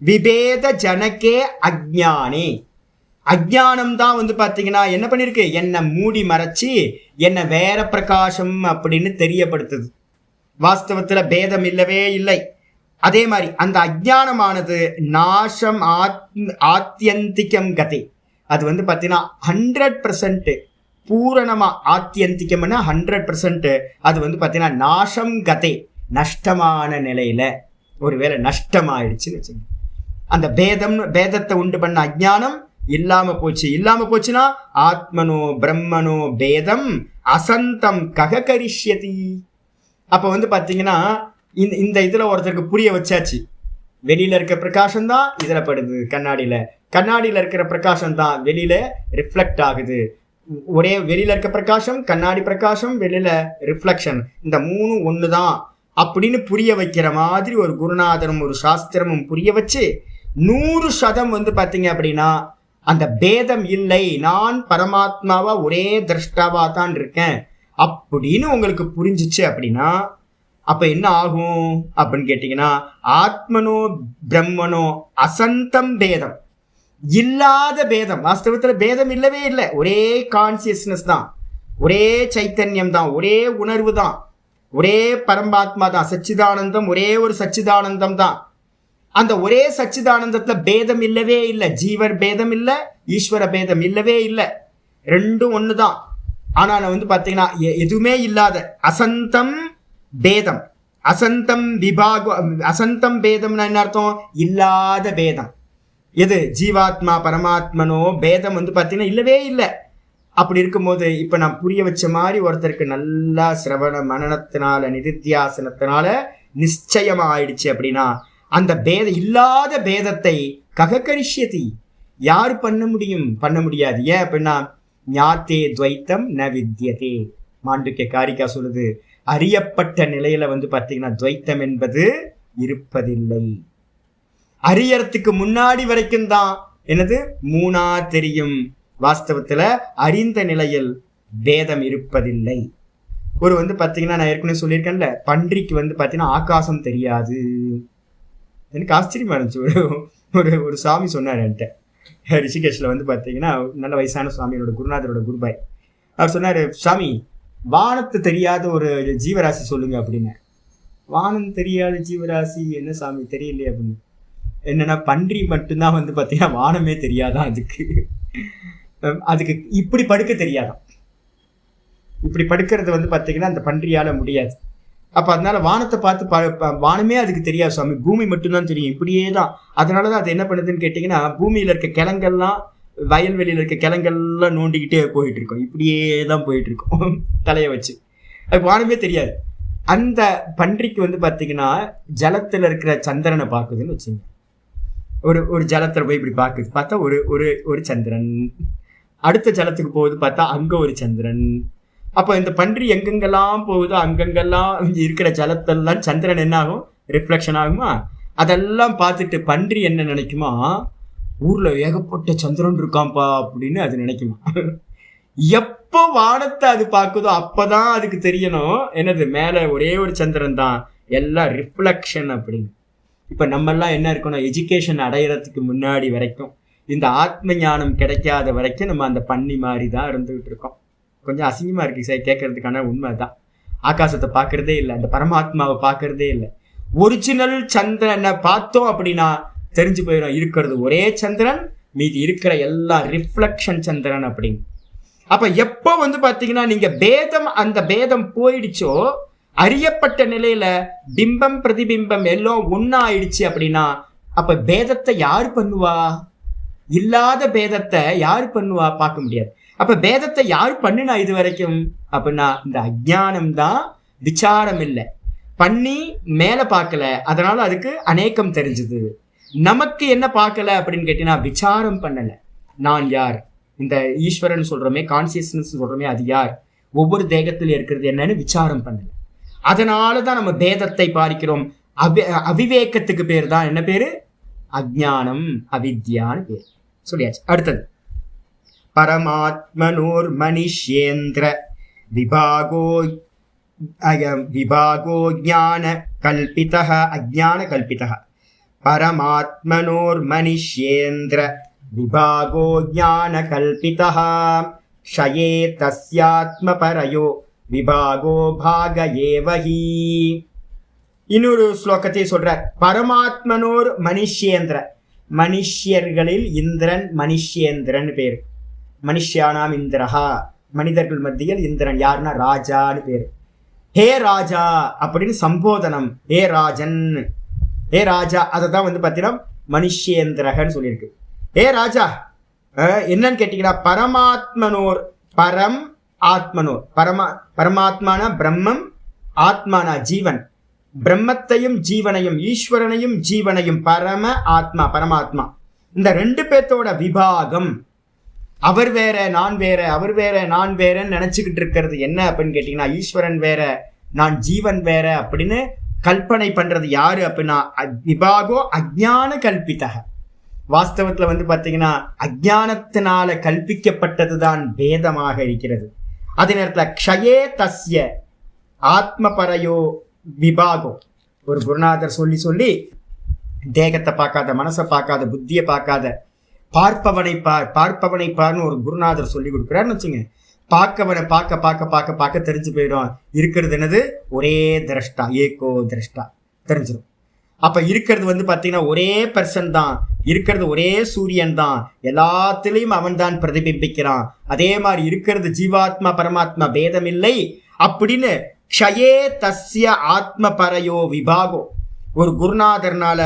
விபேத ஜனகே அஜ்ஞானே. அஜ்ஞானம் தான் வந்து பாத்தீங்கன்னா என்ன பண்ணிருக்கு, என்னை மூடி மறைச்சி என்ன வேற பிரகாசம் அப்படின்னு தெரியப்படுத்துது. வாஸ்தவத்துல பேதம் இல்லவே இல்லை. அதே மாதிரி அந்த அஜ்ஞானமானது நாசம் ஆத்தியந்திகம் கதை. அது வந்து பாத்தீங்கன்னா 100% பூரணமா, ஆத்தியந்திகம்னா 100%. அது வந்து பாத்தீங்கன்னா நாசம் கதை, நஷ்டமான நிலையில, ஒருவேளை நஷ்டமாயிடுச்சுன்னு வச்சுங்க. அந்த பேதத்தை உண்டு பண்ண அஜ்ஞானம் இல்லாம போச்சு. இல்லாம போச்சுன்னா ஆத்மனோ பிரம்மனோ பேதம் அசந்தம் கக கரிஷ்யதி. அப்ப வந்து பாத்தீங்கன்னா இந்த இதுல ஒருத்தருக்கு புரிய வச்சாச்சு, வெளியில இருக்க பிரகாசம் தான் இதுல படுது, கண்ணாடியில. கண்ணாடியில இருக்கிற பிரகாசம் தான் வெளியில ரிஃப்ளெக்ட் ஆகுது. ஒரே வெளியில இருக்க பிரகாசம், கண்ணாடி பிரகாசம், வெளியில ரிஃப்ளெக்ஷன், இந்த மூணு ஒண்ணுதான் அப்படின்னு புரிய வைக்கிற மாதிரி ஒரு குருநாதரும் ஒரு சாஸ்திரமும் புரிய வச்சு 100% வந்து பாத்தீங்க அப்படின்னா அந்த பேதம் இல்லை, நான் பரமாத்மாவா ஒரே திரஷ்டாவா தான் இருக்கேன் அப்படின்னு உங்களுக்கு புரிஞ்சிச்சு அப்படின்னா அப்ப என்ன ஆகும் அப்படின்னு கேட்டீங்கன்னா, ஆத்மனோ பிரம்மனோ அசந்தம் பேதம், இல்லாத பேதம். வாஸ்தவத்துல பேதம் இல்லவே இல்லை, ஒரே கான்சியஸ்னஸ் தான், ஒரே சைத்தன்யம் தான், ஒரே உணர்வு தான், ஒரே பரமாத்மா தான், சச்சிதானந்தம், ஒரே ஒரு சச்சிதானந்தம் தான். அந்த ஒரே சச்சிதானந்தத்துல பேதம் இல்லவே இல்லை. ஜீவர் பேதம் இல்லை, ஈஸ்வர பேதம் இல்லவே இல்லை, ரெண்டும் ஒண்ணுதான். ஆனா வந்து பாத்தீங்கன்னா எதுவுமே இல்லாத அசந்தம் பேதம். அசந்தம் விபாகம், அசந்தம் பேதம்னா என்ன அர்த்தம், இல்லாத பேதம். எது, ஜீவாத்மா பரமாத்மனோ பேதம் வந்து பாத்தீங்கன்னா இல்லவே இல்லை. அப்படி இருக்கும்போது இப்ப நான் புரிய வச்ச மாதிரி ஒருத்தருக்கு நல்லா சிரவண மனனத்தினால நிதித்தியாசனத்தினால நிச்சயமா ஆயிடுச்சு அப்படின்னா அந்த இல்லாத பேதத்தை கககரிஷ்யதி யார் பண்ண முடியும், பண்ண முடியாது. ஏன் அப்படின்னா ஞாத்தே துவைத்தம் ந வித்யதே. மாண்டூக்கிய காரிகா சொல்லுது, அறியப்பட்ட நிலையில வந்து பாத்தீங்கன்னா துவைத்தம் என்பது இருப்பதில்லை. அறியறதுக்கு முன்னாடி வரைக்கும் தான் என்னது மூணா தெரியும். வாஸ்தவத்துல அறிந்த நிலையில் பேதம் இருப்பதில்லை. ஒரு வந்து பாத்தீங்கன்னா நான் ஏற்கனவே சொல்லியிருக்கேன்ல, பன்றிக்கு வந்து பாத்தீங்கன்னா ஆகாசம் தெரியாது. எனக்கு ஆச்சரியமா இருந்துச்சு. ஒரு சாமி சொன்னார் என்கிட்ட, ரிஷிகேஷ்ல வந்து பாத்தீங்கன்னா நல்ல வயசான சுவாமி, என்னோட குருநாதரோட குருபாய். அவர் சொன்னாரு, சாமி வானத்து தெரியாத ஒரு ஜீவராசி சொல்லுங்க அப்படின்னு. வானம் தெரியாத ஜீவராசி என்ன சாமி தெரியலையே அப்படின்னு. என்னன்னா பன்றி மட்டும்தான் வந்து பாத்தீங்கன்னா வானமே தெரியாதான் அதுக்கு இப்படி படுக்க தெரியாதான். இப்படி படுக்கிறது வந்து பாத்தீங்கன்னா அந்த பன்றியால முடியாது. அப்ப அதனால வானத்தை பார்த்து வானமே அதுக்கு தெரியாது சாமி, பூமி மட்டும்தான் தெரியும், இப்படியே தான். அதனாலதான் அது என்ன பண்ணுதுன்னு கேட்டீங்கன்னா, பூமியில இருக்க கிழங்கெல்லாம், வயல்வெளியில இருக்க கிழங்கெல்லாம் நோண்டிக்கிட்டே போயிட்டு இருக்கோம், இப்படியே தான் போயிட்டு இருக்கோம் தலையை வச்சு. அது வானமே தெரியாது. அந்த பன்றிக்கு வந்து பாத்தீங்கன்னா ஜலத்துல இருக்கிற சந்திரனை பார்க்குதுன்னு வச்சுங்க. ஒரு ஜலத்துல போய் இப்படி பார்க்குது, பார்த்தா ஒரு சந்திரன். அடுத்த ஜலத்துக்கு போகுது, பார்த்தா அங்க ஒரு சந்திரன். அப்போ இந்த பன்றி எங்கெங்கெல்லாம் போகுதோ அங்கங்கெல்லாம் இருக்கிற ஜலத்தெல்லாம் சந்திரன் என்ன ஆகும், ரிஃப்ளெக்ஷன் ஆகுமா. அதெல்லாம் பார்த்துட்டு பன்றி என்ன நினைக்குமா, ஊர்ல ஏகப்பட்ட சந்திரன் இருக்காம்பா அப்படின்னு அது நினைக்குமா. எப்போ வானத்தை அது பார்க்குதோ அப்பதான் அதுக்கு தெரியணும் என்னது, மேல ஒரே ஒரு சந்திரன் தான், எல்லாம் ரிஃப்ளெக்ஷன் அப்படின்னு. இப்ப நம்ம எல்லாம் என்ன இருக்கணும், எஜுகேஷன் அடையிறதுக்கு முன்னாடி வரைக்கும் இந்த ஆத்ம ஞானம் கிடைக்காத வரைக்கும் நம்ம அந்த பன்னி மாதிரி தான் இருந்துகிட்டு இருக்கோம். கொஞ்சம் அசிங்கமா இருக்கு சார் கேட்கறதுக்கான உண்மை தான். ஆகாசத்தை பார்க்கறதே இல்லை, அந்த பரமாத்மாவை பார்க்கறதே இல்லை. ஒரிஜினல் சந்திரனை பார்த்தோம் அப்படின்னா தெரிஞ்சு போயிடும், இருக்கிறது ஒரே சந்திரன், மீதி இருக்கிற எல்லா ரிஃப்ளெக்ஷன் சந்திரன் அப்படின்னு. அப்ப எப்போ பாத்தீங்கன்னா நீங்க பேதம், அந்த பேதம் போயிடுச்சோ, அறியப்பட்ட நிலையில பிம்பம் பிரதிபிம்பம் எல்லாம் ஒன்னா ஆயிடுச்சு அப்படின்னா, அப்ப பேதத்தை யார் பண்ணுவா? இல்லாத பேதத்தை யார் பண்ணுவா? பார்க்க முடியாது. அப்ப பேதத்தை யார் பண்ணினா இது வரைக்கும் அப்படின்னா இந்த அஜ்ஞானம் தான். விசாரம் இல்லை, பண்ணி மேல பார்க்கல, அதனால அதுக்கு அநேகம் தெரிஞ்சது. நமக்கு என்ன பார்க்கல அப்படின்னு கேட்டீங்கன்னா விசாரம் பண்ணல. நான் யார், இந்த ஈஸ்வரன் சொல்றோமே, கான்சியஸ்னஸ் சொல்றோமே, அது யார், ஒவ்வொரு தேகத்தில் இருக்கிறது என்னன்னு விசாரம் பண்ணல. அதனாலதான் நம்ம பேதத்தை பார்க்கிறோம். அவிவேகத்துக்கு பேர் தான் என்ன பேரு? அஜ்ஞானம், அவித்யான்னு பேர் சொல்லியாச்சு. அடுத்தது பரமாத்மனோர் மனிஷேந்திர விபாகோ ஞான கல்பிதः அஜ்ஞான கல்பிதः. பரமாத்மனோர் மனிஷேந்திர விபாகோ ஞான கல்பிதः க்ஷயே தஸ்யாத்ம பரயோ விபாகோ பாக ஏவஹி. இன்னொரு ஸ்லோகத்தை சொல்றார். பரமாத்மனோர் மனிஷேந்திர, மனுஷியர்களில் இந்திரன் மனிஷேந்திரன் பேரு. மனுஷியானாம் இந்திரஹா, மனிதர்கள் மத்தியில் இந்திரன் யாருன்னா ராஜான்னு பேரு. ஹே ராஜா அப்படின்னு சம்போதனம், ஹே ராஜன், ஹே ராஜா. அதை தான் பார்த்தீங்கன்னா மனுஷேந்திரகன்னு சொல்லியிருக்கு. ஹே ராஜா என்னன்னு கேட்டீங்கன்னா பரமாத்மனோர், பரம் ஆத்மனோர், பரமாத்மானா பிரம்மம், ஆத்மானா ஜீவன். பிரம்மத்தையும் ஜீவனையும், ஈஸ்வரனையும் ஜீவனையும், பரம ஆத்மா பரமாத்மா, இந்த ரெண்டு பேர்த்தோட விபாகம். அவர் வேற நான் வேற, அவர் வேற நான் வேறன்னு நினைச்சுக்கிட்டு இருக்கிறது என்ன அப்படின்னு கேட்டீங்கன்னா ஈஸ்வரன் வேற நான் ஜீவன் வேற அப்படின்னு கல்பனை பண்றது யாரு அப்படின்னா விபாகோ அஜ்ஞான கல்பிதக. வாஸ்தவத்துல பார்த்தீங்கன்னா அஜ்ஞானத்தினால கல்பிக்கப்பட்டதுதான் பேதமாக இருக்கிறது. அதே நேரத்தில் க்ஷயே தஸ்ய ஆத்மபரையோ விபாகோ. ஒரு குருநாதர் சொல்லி தேகத்தை பார்க்காத, மனசை பார்க்காத, புத்தியை பார்க்காத, பார்ப்பவனை பார்ன்னு ஒரு குருநாதர் சொல்லி கொடுக்குறாருன்னு வச்சுங்க. பார்க்கவனை பார்க்க தெரிஞ்சு போயிடும். இருக்கிறது என்னது? ஒரே திரஷ்டா, ஏகோ திரஷ்டா தெரிஞ்சிடும். அப்ப இருக்கிறது பார்த்தீங்கன்னா ஒரே பர்சன் தான், இருக்கிறது ஒரே சூரியன் தான், எல்லாத்திலையும் அவன் தான் பிரதிபிம்பிக்கிறான். அதே மாதிரி இருக்கிறது ஜீவாத்மா பரமாத்மா பேதம் இல்லை அப்படின்னு க்ஷயே தஸ்ய ஆத்ம பரையோ விபாகோ. ஒரு குருநாதர்னால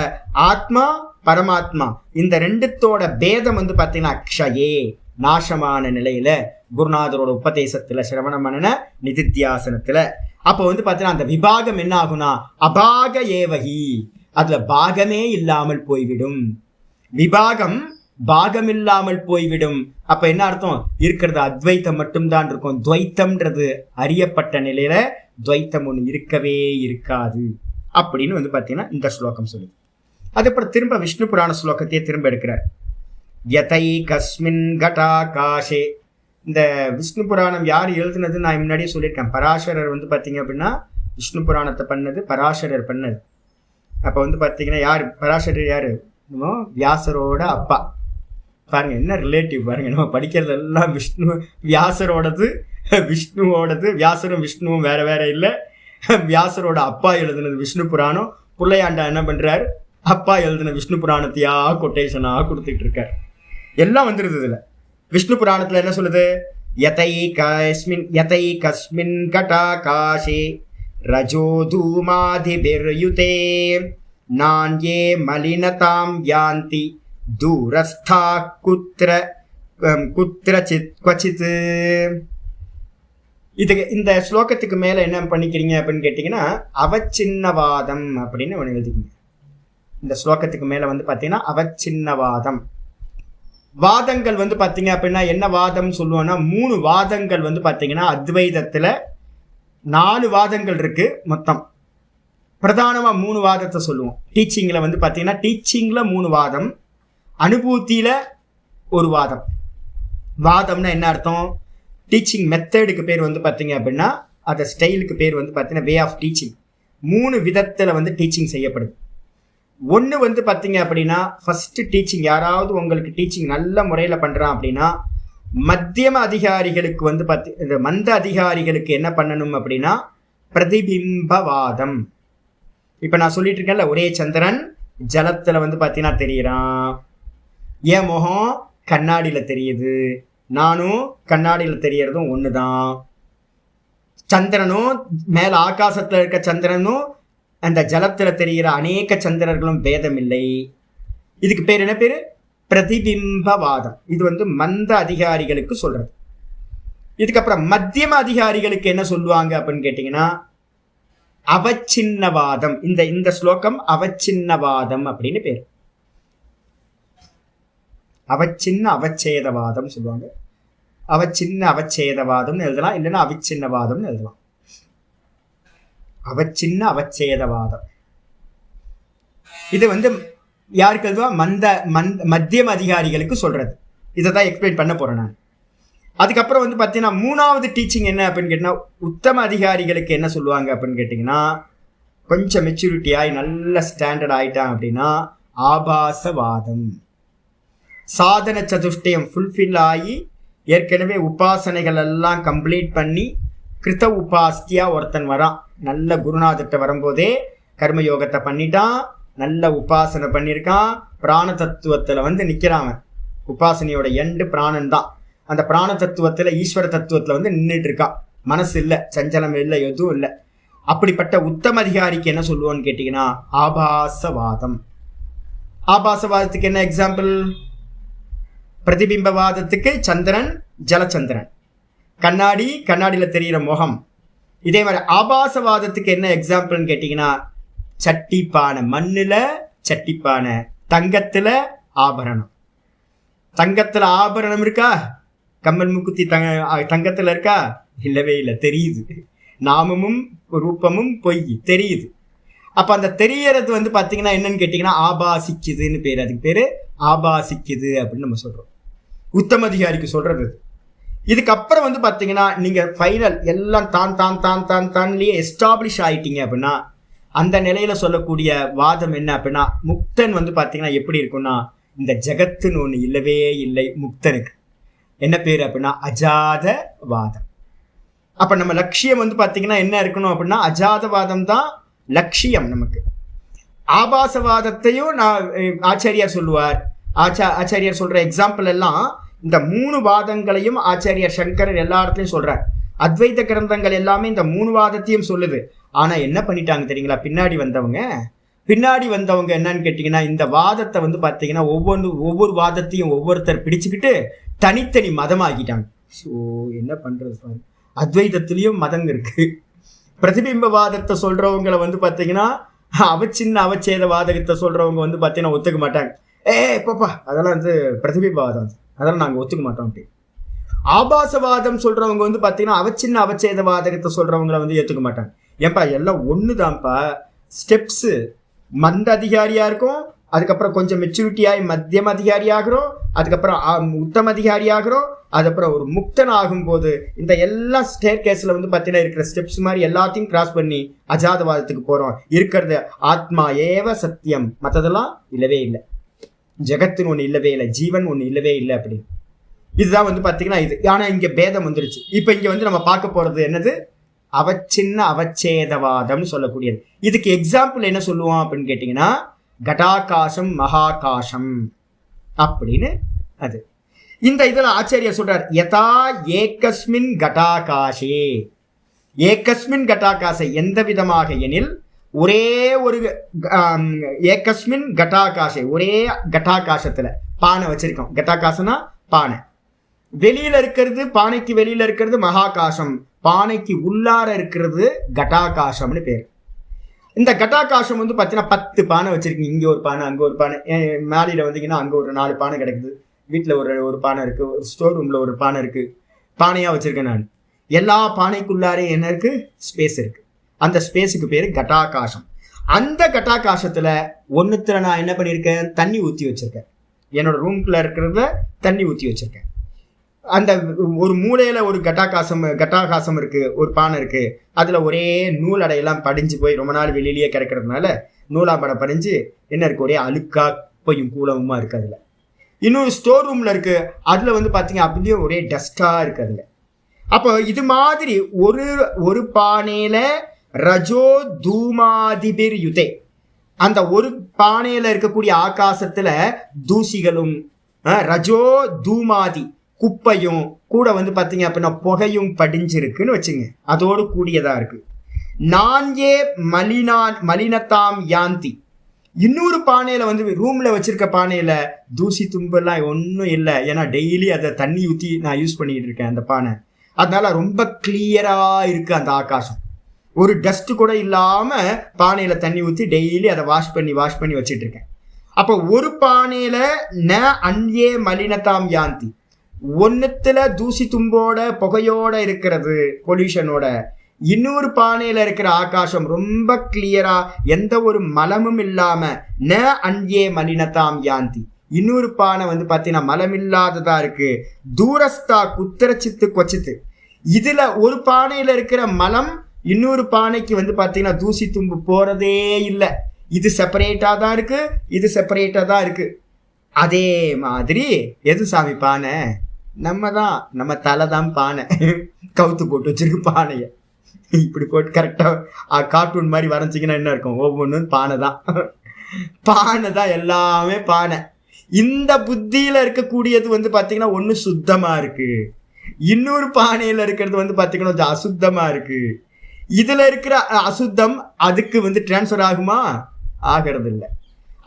ஆத்மா பரமாத்மா இந்த ரெண்டுத்தோட பேதம் பார்த்தீங்கன்னா க்ஷயே நாசமான நிலையில குருநாதரோட உபதேசத்துல, சிரவண மனன நிதித்தியாசனத்துல. அப்போ பார்த்தீங்கன்னா அந்த விபாகம் என்ன ஆகுனா அபாக ஏவகி, அதுல பாகமே இல்லாமல் போய்விடும். விபாகம் பாகம் இல்லாமல் போய்விடும். அப்ப என்ன அர்த்தம்? இருக்கிறது அத்வைத்தம் மட்டும்தான் இருக்கும். துவைத்தம்ன்றது அறியப்பட்ட நிலையில துவைத்தம் ஒன்று இருக்கவே இருக்காது அப்படின்னு பார்த்தீங்கன்னா இந்த ஸ்லோகம் சொல்லுது. அதுக்கப்புறம் திரும்ப விஷ்ணு புராண ஸ்லோகத்தையே திரும்ப எடுக்கிறார். யதை கஸ்மின் கடாகாஷே. இந்த விஷ்ணு புராணம் யார் எழுதுனது நான் முன்னாடியே சொல்லியிருக்கேன். பராசரர் பார்த்தீங்க அப்படின்னா விஷ்ணு புராணத்தை பண்ணது பராசரர் பண்ணது. அப்போ பார்த்தீங்கன்னா யார் பராசரர்? யாரு? வியாசரோட அப்பா. பாருங்க என்ன ரிலேட்டிவ் பாருங்க. நம்ம படிக்கிறது எல்லாம் வியாசரோடது, விஷ்ணுவோடது. வியாசரும் விஷ்ணுவும் வேற வேற இல்லை. வியாசரோட அப்பா எழுதுனது விஷ்ணு புராணம். பிள்ளையாண்டா என்ன பண்றாரு? அப்பா எழுதின விஷ்ணு புராணத்தையா கொட்டேஷனா கொடுத்துட்டு இருக்காரு. எல்லாம் வந்துருது இதுல. விஷ்ணு புராணத்துல என்ன சொல்லுது? யதை கஸ்மின் கடாகாஷே ரஜோ தூமாதிபிர்யுதே நான்யே மலினதாம் யாந்தி தூரஸ்தா குத்ரசித் க்வசித். இதுக்கு இந்த ஸ்லோகத்துக்கு மேல என்ன பண்ணிக்கிறீங்க அப்படின்னு கேட்டீங்கன்னா அவச்சின்னவாதம் அப்படின்னு ஒன்று எழுதிக்கீங்க. இந்த ஸ்லோகத்துக்கு மேல பார்த்தீங்கன்னா அவச்சின்னவாதம். வாதங்கள் பார்த்தீங்க அப்படின்னா என்ன வாதம் சொல்லுவோம்னா 3 வாதங்கள் பார்த்தீங்கன்னா அத்வைதத்துல 4 வாதங்கள் இருக்கு மொத்தம். பிரதானமா 3 வாதத்தை சொல்லுவோம். டீச்சிங்ல பார்த்தீங்கன்னா டீச்சிங்ல 3 வாதம், அனுபூத்தியில ஒரு வாதம். வாதம்னா என்ன அர்த்தம்? டீச்சிங் மெத்தடுக்கு பேர் பார்த்தீங்க அப்படின்னா அந்த ஸ்டைலுக்கு பேர் பார்த்தீங்கன்னா வே ஆஃப் டீச்சிங். 3 விதத்துல டீச்சிங் செய்யப்படுது. ஒன்று வந்து பார்த்தீங்க அப்படின்னா ஃபஸ்ட்டு டீச்சிங், யாராவது உங்களுக்கு டீச்சிங் நல்ல முறையில் பண்ணுறான் அப்படின்னா மத்தியம அதிகாரிகளுக்கு வந்து இந்த மந்த அதிகாரிகளுக்கு என்ன பண்ணணும் அப்படின்னா பிரதிபிம்பவாதம். இப்போ நான் சொல்லிட்டு இருக்கேன்ல, ஒரே சந்திரன் ஜலத்தில் வந்து பார்த்தீங்கன்னா தெரியுறான், என் முகம் கண்ணாடியில் தெரியுது, நானும் கண்ணாடியில் தெரியறதும் ஒன்று தான். சந்திரனும் மேலே ஆகாசத்தில் இருக்க சந்திரனும் அந்த ஜலத்தில் தெரிகிற அநேக சந்திரர்களும் பேதம் இல்லை. இதுக்கு பேர் என்ன பேர்? பிரதிபிம்பவாதம். இது வந்து மந்த அதிகாரிகளுக்கு சொல்றது. இதுக்கப்புறம் மத்தியம அதிகாரிகளுக்கு என்ன சொல்லுவாங்க அப்படின்னு கேட்டீங்கன்னா அவச்சின்னவாதம். இந்த ஸ்லோகம் அவச்சின்னவாதம் அப்படின்னு பேர். அவச்சின்ன அவச்சேதவாதம் சொல்லுவாங்க. அவச்சின்ன அவச்சேதவாதம்னு எழுதலாம், இல்லைன்னா அவிச்சின்னவாதம்னு எழுதலாம். அவச்சின்ன அவச்சேதவாதம் இது வந்து யாருக்கு எழுதுவா? மத்தியம அதிகாரிகளுக்கு சொல்றது. இதை தான் எக்ஸ்பிளைன் பண்ண போறேன் நான். அதுக்கப்புறம் வந்து பார்த்தீங்கன்னா மூணாவது டீச்சிங் என்ன அப்படின்னு கேட்டீங்கன்னா உத்தம அதிகாரிகளுக்கு என்ன சொல்லுவாங்க அப்படின்னு கேட்டிங்கன்னா கொஞ்சம் மெச்சூரிட்டியாகி நல்ல ஸ்டாண்டர்ட் ஆயிட்டான் அப்படின்னா ஆபாசவாதம். சாதன சதுஷ்டயம் ஃபுல்ஃபில் ஆகி ஏற்கனவே உபாசனைகள் எல்லாம் கம்ப்ளீட் பண்ணி கிருத்த உபாஸ்தியா ஒருத்தன் வரான். நல்ல குருநாதர்கிட்ட வரும்போதே கர்மயோகத்தை பண்ணிட்டான், நல்ல உபாசனை பண்ணியிருக்கான், பிராண தத்துவத்தில் வந்து நிற்கிறான். உபாசனையோட எண்டு பிராணன் தான். அந்த பிராண தத்துவத்தில் ஈஸ்வர தத்துவத்தில் வந்து நின்றுட்டு இருக்கான். மனசு இல்லை, சஞ்சலம் இல்லை, எதுவும் இல்லை. அப்படிப்பட்ட உத்தம அதிகாரிக்கு என்ன சொல்லுவோன்னு கேட்டிங்கன்னா ஆபாசவாதம். ஆபாசவாதத்துக்கு என்ன எக்ஸாம்பிள்? பிரதிபிம்பவாதத்துக்கு சந்திரன், ஜலச்சந்திரன், கண்ணாடி, கண்ணாடியில் தெரிகிற முகம். இதே மாதிரி ஆபாசவாதத்துக்கு என்ன எக்ஸாம்பிள்னு கேட்டிங்கன்னா சட்டிப்பானை, மண்ணில் சட்டிப்பானை, தங்கத்தில் ஆபரணம். தங்கத்தில் ஆபரணம் இருக்கா? கம்மல் முக்குத்தி தங்கத்தில் இருக்கா? இல்லவே இல்லை, தெரியுது. நாமமும் ரூபமும் பொய் தெரியுது. அப்போ அந்த தெரியறது வந்து பார்த்தீங்கன்னா என்னன்னு கேட்டிங்கன்னா ஆபாசிக்குதுன்னு பேர். அதுக்கு பேர் ஆபாசிக்குது அப்படின்னு நம்ம சொல்கிறோம். உத்தம அதிகாரிக்கு சொல்கிறது. இதுக்கப்புறம் வந்து பார்த்தீங்கன்னா நீங்கள் ஃபைனல் எல்லாம் தான்லேயே எஸ்டாப்ளிஷ் ஆகிட்டீங்க அப்படின்னா அந்த நிலையில் சொல்லக்கூடிய வாதம் என்ன அப்படின்னா முக்தன் வந்து பார்த்தீங்கன்னா எப்படி இருக்குன்னா இந்த ஜகத்துன்னு ஒன்று இல்லவே இல்லை. முக்தனுக்கு என்ன பேர் அப்படின்னா அஜாதவாதம். அப்போ நம்ம லட்சியம் வந்து பார்த்தீங்கன்னா என்ன இருக்கணும் அப்படின்னா அஜாதவாதம் தான் லட்சியம் நமக்கு. ஆபாசவாதத்தையும் நான் ஆச்சாரியார் சொல்லுவார். ஆச்சாரியார் சொல்கிற எக்ஸாம்பிள் எல்லாம் இந்த 3 வாதங்களையும் ஆச்சாரியார் சங்கரர் எல்லா இடத்துலையும் சொல்கிறார். அத்வைத கிரந்தங்கள் எல்லாமே இந்த 3 வாதத்தையும் சொல்லுது. ஆனால் என்ன பண்ணிட்டாங்க தெரியுங்களா? பின்னாடி வந்தவங்க என்னன்னு கேட்டிங்கன்னா இந்த வாதத்தை வந்து பார்த்தீங்கன்னா ஒவ்வொரு வாதத்தையும் ஒவ்வொருத்தர் பிடிச்சுக்கிட்டு தனித்தனி மதமாக்கிட்டாங்க. ஸோ என்ன பண்ணுறது சார்? அத்வைதத்துலேயும் மதங்க இருக்குது. பிரதிபிம்பவாதத்தை சொல்கிறவங்களை வந்து பார்த்தீங்கன்னா அவச்சின்ன அவச்சேத வாதகத்தை சொல்கிறவங்க வந்து பார்த்தீங்கன்னா ஒத்துக்க மாட்டாங்க. பாப்பா அதெல்லாம் வந்து பிரதிபிம்பவாதம், அதெல்லாம் நாங்கள் ஒத்துக்க மாட்டோம். அப்படி ஆபாசவாதம் சொல்கிறவங்க வந்து பார்த்தீங்கன்னா அவச்சின்ன அவச்சேத வாதகத்தை சொல்கிறவங்கள வந்து ஏற்றுக்க மாட்டாங்க. ஏன்பா எல்லாம் ஒன்று தான்ப்பா. ஸ்டெப்ஸு மந்த அதிகாரியாக இருக்கும், அதுக்கப்புறம் கொஞ்சம் மெச்சூரிட்டியாகி மத்தியம அதிகாரி ஆகிறோம், அதுக்கப்புறம் உத்தம அதிகாரி ஆகிறோம், அதுக்கப்புறம் ஒரு முக்தன் ஆகும்போது இந்த எல்லா ஸ்டேர் கேஸில் வந்து பார்த்தீங்கன்னா இருக்கிற ஸ்டெப்ஸ் மாதிரி எல்லாத்தையும் கிராஸ் பண்ணி அஜாதவாதத்துக்கு போகிறோம். இருக்கிறது ஆத்மா ஏவ சத்தியம், மற்றதெல்லாம் இல்லவே இல்லை. ஜெகத்துன்னு ஒன்று இல்லவே இல்லை, ஜீவன் ஒன்று இல்லவே இல்லை அப்படின்னு. இதுதான் வந்து பார்த்தீங்கன்னா இது. ஆனால் இங்கே பேதம் வந்துருச்சு. இப்போ இங்கே வந்து நம்ம பார்க்க போகிறது என்னது? அவச்சின்ன அவச்சேதவாதம்னு சொல்லக்கூடியது. இதுக்கு எக்ஸாம்பிள் என்ன சொல்லுவோம் அப்படின்னு கேட்டிங்கன்னா கடாகாசம் மகாகாசம் அப்படின்னு. அது இந்த இதில் ஆச்சாரியார் சொல்றார் யதா ஏகஸ்மின் கடாகாசே. ஏகஸ்மின் கடாகாசை எந்த விதமாக எனில் ஒரே ஒரு ஏகஸ்மின் கடாகாசை, ஒரே கடாகாசத்தில் பானை வச்சிருக்கோம். கடாகாசனா பானை. வெளியில இருக்கிறது, பானைக்கு வெளியில இருக்கிறது மகாகாசம், பானைக்கு உள்ளார இருக்கிறது கடாகாசம்னு பேர். இந்த கடாகாசம் வந்து பார்த்தீங்கன்னா 10 பானை வச்சிருக்கீங்க. இங்கே ஒரு பானை, அங்கே ஒரு பானை, மேலையில் வந்தீங்கன்னா அங்கே ஒரு 4 பானை கிடைக்குது, வீட்டில் ஒரு பானை இருக்குது, ஒரு ஸ்டோர் ரூமில் ஒரு பானை இருக்குது. பானையாக வச்சுருக்கேன் நான். எல்லா பானைக்குள்ளாரே என்ன இருக்குது? ஸ்பேஸ் இருக்குது. அந்த ஸ்பேஸுக்கு பேர் கடாகாசம். அந்த கடாகாசத்தில் ஒன்றுத்தில் நான் என்ன பண்ணியிருக்கேன்? தண்ணி ஊற்றி வச்சுருக்கேன். என்னோடய ரூம்குள்ளே இருக்கிறத தண்ணி ஊற்றி வச்சுருக்கேன். அந்த ஒரு மூலையில ஒரு கட்டாகாசம் இருக்கு, ஒரு பானை இருக்கு, அதுல ஒரே நூல் அடையெல்லாம் படிஞ்சு போய் ரொம்ப நாள் வெளியிலேயே கிடைக்கிறதுனால நூலாம்படை படிஞ்சு என்ன இருக்கு, ஒரே அழுக்கா குப்பையும் கூலமுமா இருக்கு அதுல. இன்னொரு ஸ்டோர் ரூம்ல இருக்கு, அதுல வந்து பாத்தீங்க அப்படியே ஒரே டஸ்டா இருக்கு அதுல. அப்போ இது மாதிரி ஒரு பானையில ரஜோ தூமாதிபிர் யுதே, அந்த ஒரு பானையில இருக்கக்கூடிய ஆகாசத்துல தூசிகளும் ரஜோ தூமாதி குப்பையும் கூட வந்து பாத்தீங்க அப்படின்னா புகையும் படிஞ்சிருக்குன்னு வச்சுங்க, அதோடு கூடியதா இருக்கு. நான்கே மலினத்தாம் யாந்தி, இன்னொரு பானையில வந்து ரூம்ல வச்சிருக்க பானையில தூசி தும்பெல்லாம் ஒன்றும் இல்லை, ஏன்னா டெய்லி அதை தண்ணி ஊற்றி நான் யூஸ் பண்ணிட்டு இருக்கேன் அந்த பானை, அதனால ரொம்ப கிளியரா இருக்கு அந்த ஆகாசம். ஒரு டஸ்ட் கூட இல்லாம பானையில தண்ணி ஊற்றி டெய்லி அதை வாஷ் பண்ணி வச்சிட்டு இருக்கேன். அப்போ ஒரு பானையில ந அன்யே மலினதாம் யாந்தி, ஒன்னுத்துல தூசி தும்போட புகையோட இருக்கிறது பொல்யூஷனோட, இன்னொரு பானையில இருக்கிற ஆகாசம் ரொம்ப கிளியரா எந்த ஒரு மலமும் இல்லாம ந அன்யே மலினதாம் யாந்தி, இன்னொரு பானை வந்து பாத்தீங்கன்னா மலம் இல்லாததா இருக்கு. தூரஸ்தா குத்திரச்சித்து கொச்சித்து, இதுல ஒரு பானையில இருக்கிற மலம் இன்னொரு பானைக்கு வந்து பாத்தீங்கன்னா தூசி தும்பு போறதே இல்லை, இது செப்பரேட்டா தான் இருக்கு, இது செப்பரேட்டா தான் இருக்கு. அதே மாதிரி எது சாமி பானை, நம்ம தலை தான் பானை, கவுத்து போட்டு வச்சிருக்கு பானைய, இப்படி போட்டு கரெக்டா கார்ட்டூன் மாதிரி வரைஞ்சிங்கன்னா என்ன இருக்கும், ஒவ்வொன்றும் பானை தான் எல்லாமே பானை. இந்த புத்தியில இருக்கக்கூடியது வந்து பாத்தீங்கன்னா ஒண்ணு சுத்தமா இருக்கு, இன்னொரு பானையில இருக்கிறது வந்து பாத்தீங்கன்னா கொஞ்சம் அசுத்தமா இருக்கு. இதுல இருக்கிற அசுத்தம் அதுக்கு வந்து டிரான்ஸ்ஃபர் ஆகுமா, ஆகிறது இல்லை.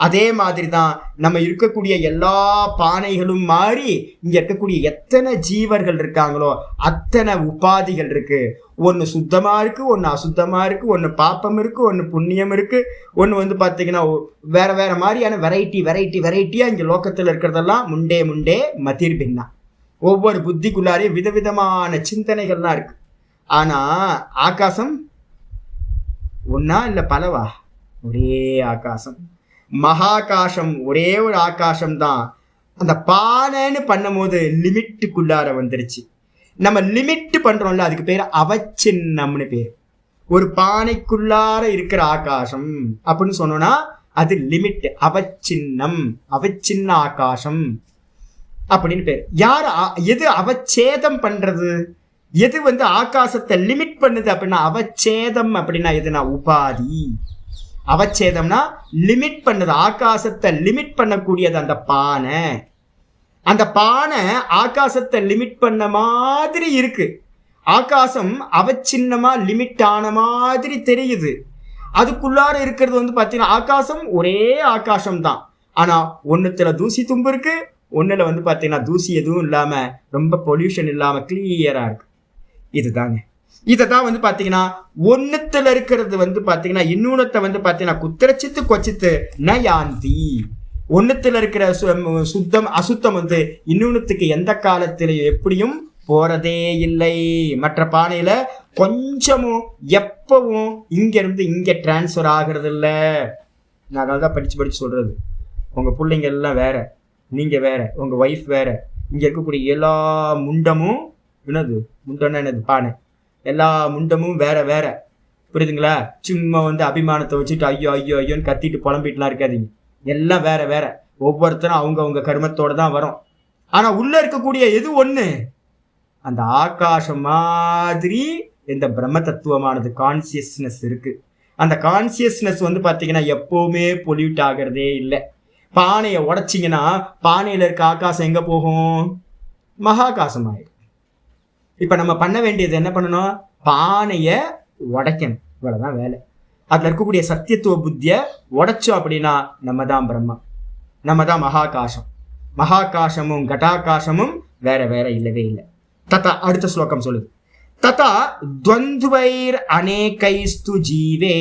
அதே மாதிரி தான் நம்ம இருக்கக்கூடிய எல்லா பானைகளும் மாறி இங்க இருக்கக்கூடிய எத்தனை ஜீவர்கள் இருக்காங்களோ அத்தனை உபாதிகள் இருக்கு. ஒன்று சுத்தமா இருக்கு, ஒன்று அசுத்தமா இருக்கு, ஒன்று பாப்பம் இருக்கு, ஒன்று புண்ணியம் இருக்கு, ஒன்று வந்து பார்த்தீங்கன்னா வேற வேற மாதிரியான வெரைட்டியா இங்க லோக்கத்தில் இருக்கிறதெல்லாம் முண்டே மதிர் பின்னா, ஒவ்வொரு புத்திக்குள்ளாரையும் விதவிதமான சிந்தனைகள்லாம் இருக்கு. ஆனா ஆகாசம் ஒன்னா இல்லை பலவா, ஒரே ஆகாசம், மகாகாசம், ஒரே ஒரு ஆகாசம் தான். அந்த பானைன்னு பண்ணும் போது லிமிட்டுக்குள்ளார வந்துருச்சு. நம்ம லிமிட் பண்றோம்ல, அதுக்கு பேர் அவச்சின்னம்னு பேர். ஒரு பானைக்குள்ளார இருக்கிற ஆகாசம் அப்படின்னு சொன்னோம்னா அது லிமிட், அவச்சின்ன ஆகாசம் அப்படின்னு பேர். யார் எது அவச்சேதம் பண்றது, எது வந்து ஆகாசத்தை லிமிட் பண்ணுது அப்படின்னா அவச்சேதம் அப்படின்னா எதுனா உபாதி. அவச்சேதம்னா லிமிட் பண்ணது, ஆகாசத்தை லிமிட் பண்ணக்கூடியது அந்த பானை. அந்த பானை ஆகாசத்தை லிமிட் பண்ண மாதிரி இருக்கு, ஆகாசம் அவச்சின்னமா லிமிட் ஆன மாதிரி தெரியுது. அதுக்குள்ளார இருக்கிறது வந்து பார்த்தீங்கன்னா ஆகாசம் ஒரே ஆகாசம் தான், ஆனா ஒன்னுத்துல தூசி தும்பு இருக்கு, ஒன்னுல வந்து பார்த்தீங்கன்னா தூசி எதுவும் இல்லாம ரொம்ப பொல்யூஷன் இல்லாம கிளியரா இருக்கு. இதுதாங்க, இதைதான் வந்து பாத்தீங்கன்னா ஒன்னுத்துல இருக்கிறது வந்து பாத்தீங்கன்னா இன்னொன்னத்தை வந்து பாத்தீங்கன்னா குத்திரச்சித்து கொச்சித்து நயாந்தி, ஒன்னுத்துல இருக்கிற சுத்தம் அசுத்தம் வந்து இன்னொன்னுத்துக்கு எந்த காலத்திலையும் எப்படியும் போறதே இல்லை. மற்ற பானையில கொஞ்சமும் எப்பவும் இங்க இருந்து இங்க டிரான்ஸ்ஃபர் ஆகிறது இல்லை. நான் அதனாலதான் படிச்சு சொல்றது, உங்க பிள்ளைங்க எல்லாம் வேற, நீங்க வேற, உங்க ஒய்ஃப் வேற, இங்க இருக்கக்கூடிய எல்லா முண்டமும் முண்டம்னா என்னது பானை, எல்லா முண்டமும் வேற, புரியுதுங்களா? சும்மா வந்து அபிமானத்தை வச்சுட்டு ஐயோன்னு கத்திட்டு புலம்பிட்டுலாம் இருக்காதீங்க. எல்லாம் வேற, ஒவ்வொருத்தரும் அவங்க கர்மத்தோட தான் வரும். ஆனா உள்ள இருக்கக்கூடிய எது ஒண்ணு, அந்த ஆகாசம் மாதிரி இந்த பிரம்ம தத்துவமானது கான்சியஸ்னஸ் இருக்கு. அந்த கான்சியஸ்னஸ் வந்து பாத்தீங்கன்னா எப்பவுமே பொல்யூட் ஆகிறதே இல்லை. பானையை உடைச்சிங்கன்னா பானையில இருக்க ஆகாசம் எங்க போகும், மகாகாசம் ஆயிடும். இப்ப நம்ம பண்ண வேண்டியது என்ன பண்ணணும், பானைய உடைக்கணும், இவ்வளவுதான் வேலை. அதுல இருக்கக்கூடிய சத்தியத்துவ புத்திய உடைச்சோம் அப்படின்னா நம்ம தான் பிரம்மம், நம்ம தான் மகாகாசம். மகாகாசமும் கட்டாகாசமும் வேற இல்லவே இல்லை. ததா அடுத்த ஸ்லோகம் சொல்லுது, ததா துவந்த்வைர் அநேகைஸ்து ஜீவே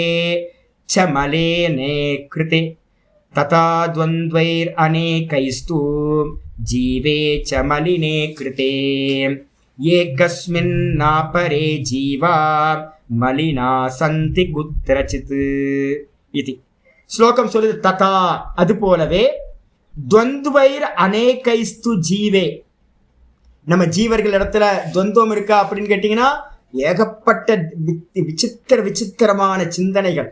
சமலேனே கிருதே, ததா துவந்த்வைர் அநேகைஸ்து ஜீவே சமலினே கிருதே, ஏகஸ்மின் நாபரே ஜீவா மலினா சந்தி குத்ரசித் இதி. ஸ்லோகம் சொல்லுது, ததா அது போலவே, துவந்த்வைர் அநேகைஸ்து ஜீவே, நம்ம ஜீவர்கள் இடத்துல துவந்தம் இருக்கா அப்படின்னு கேட்டிங்கன்னா ஏகப்பட்ட விசித்திரமான சிந்தனைகள்,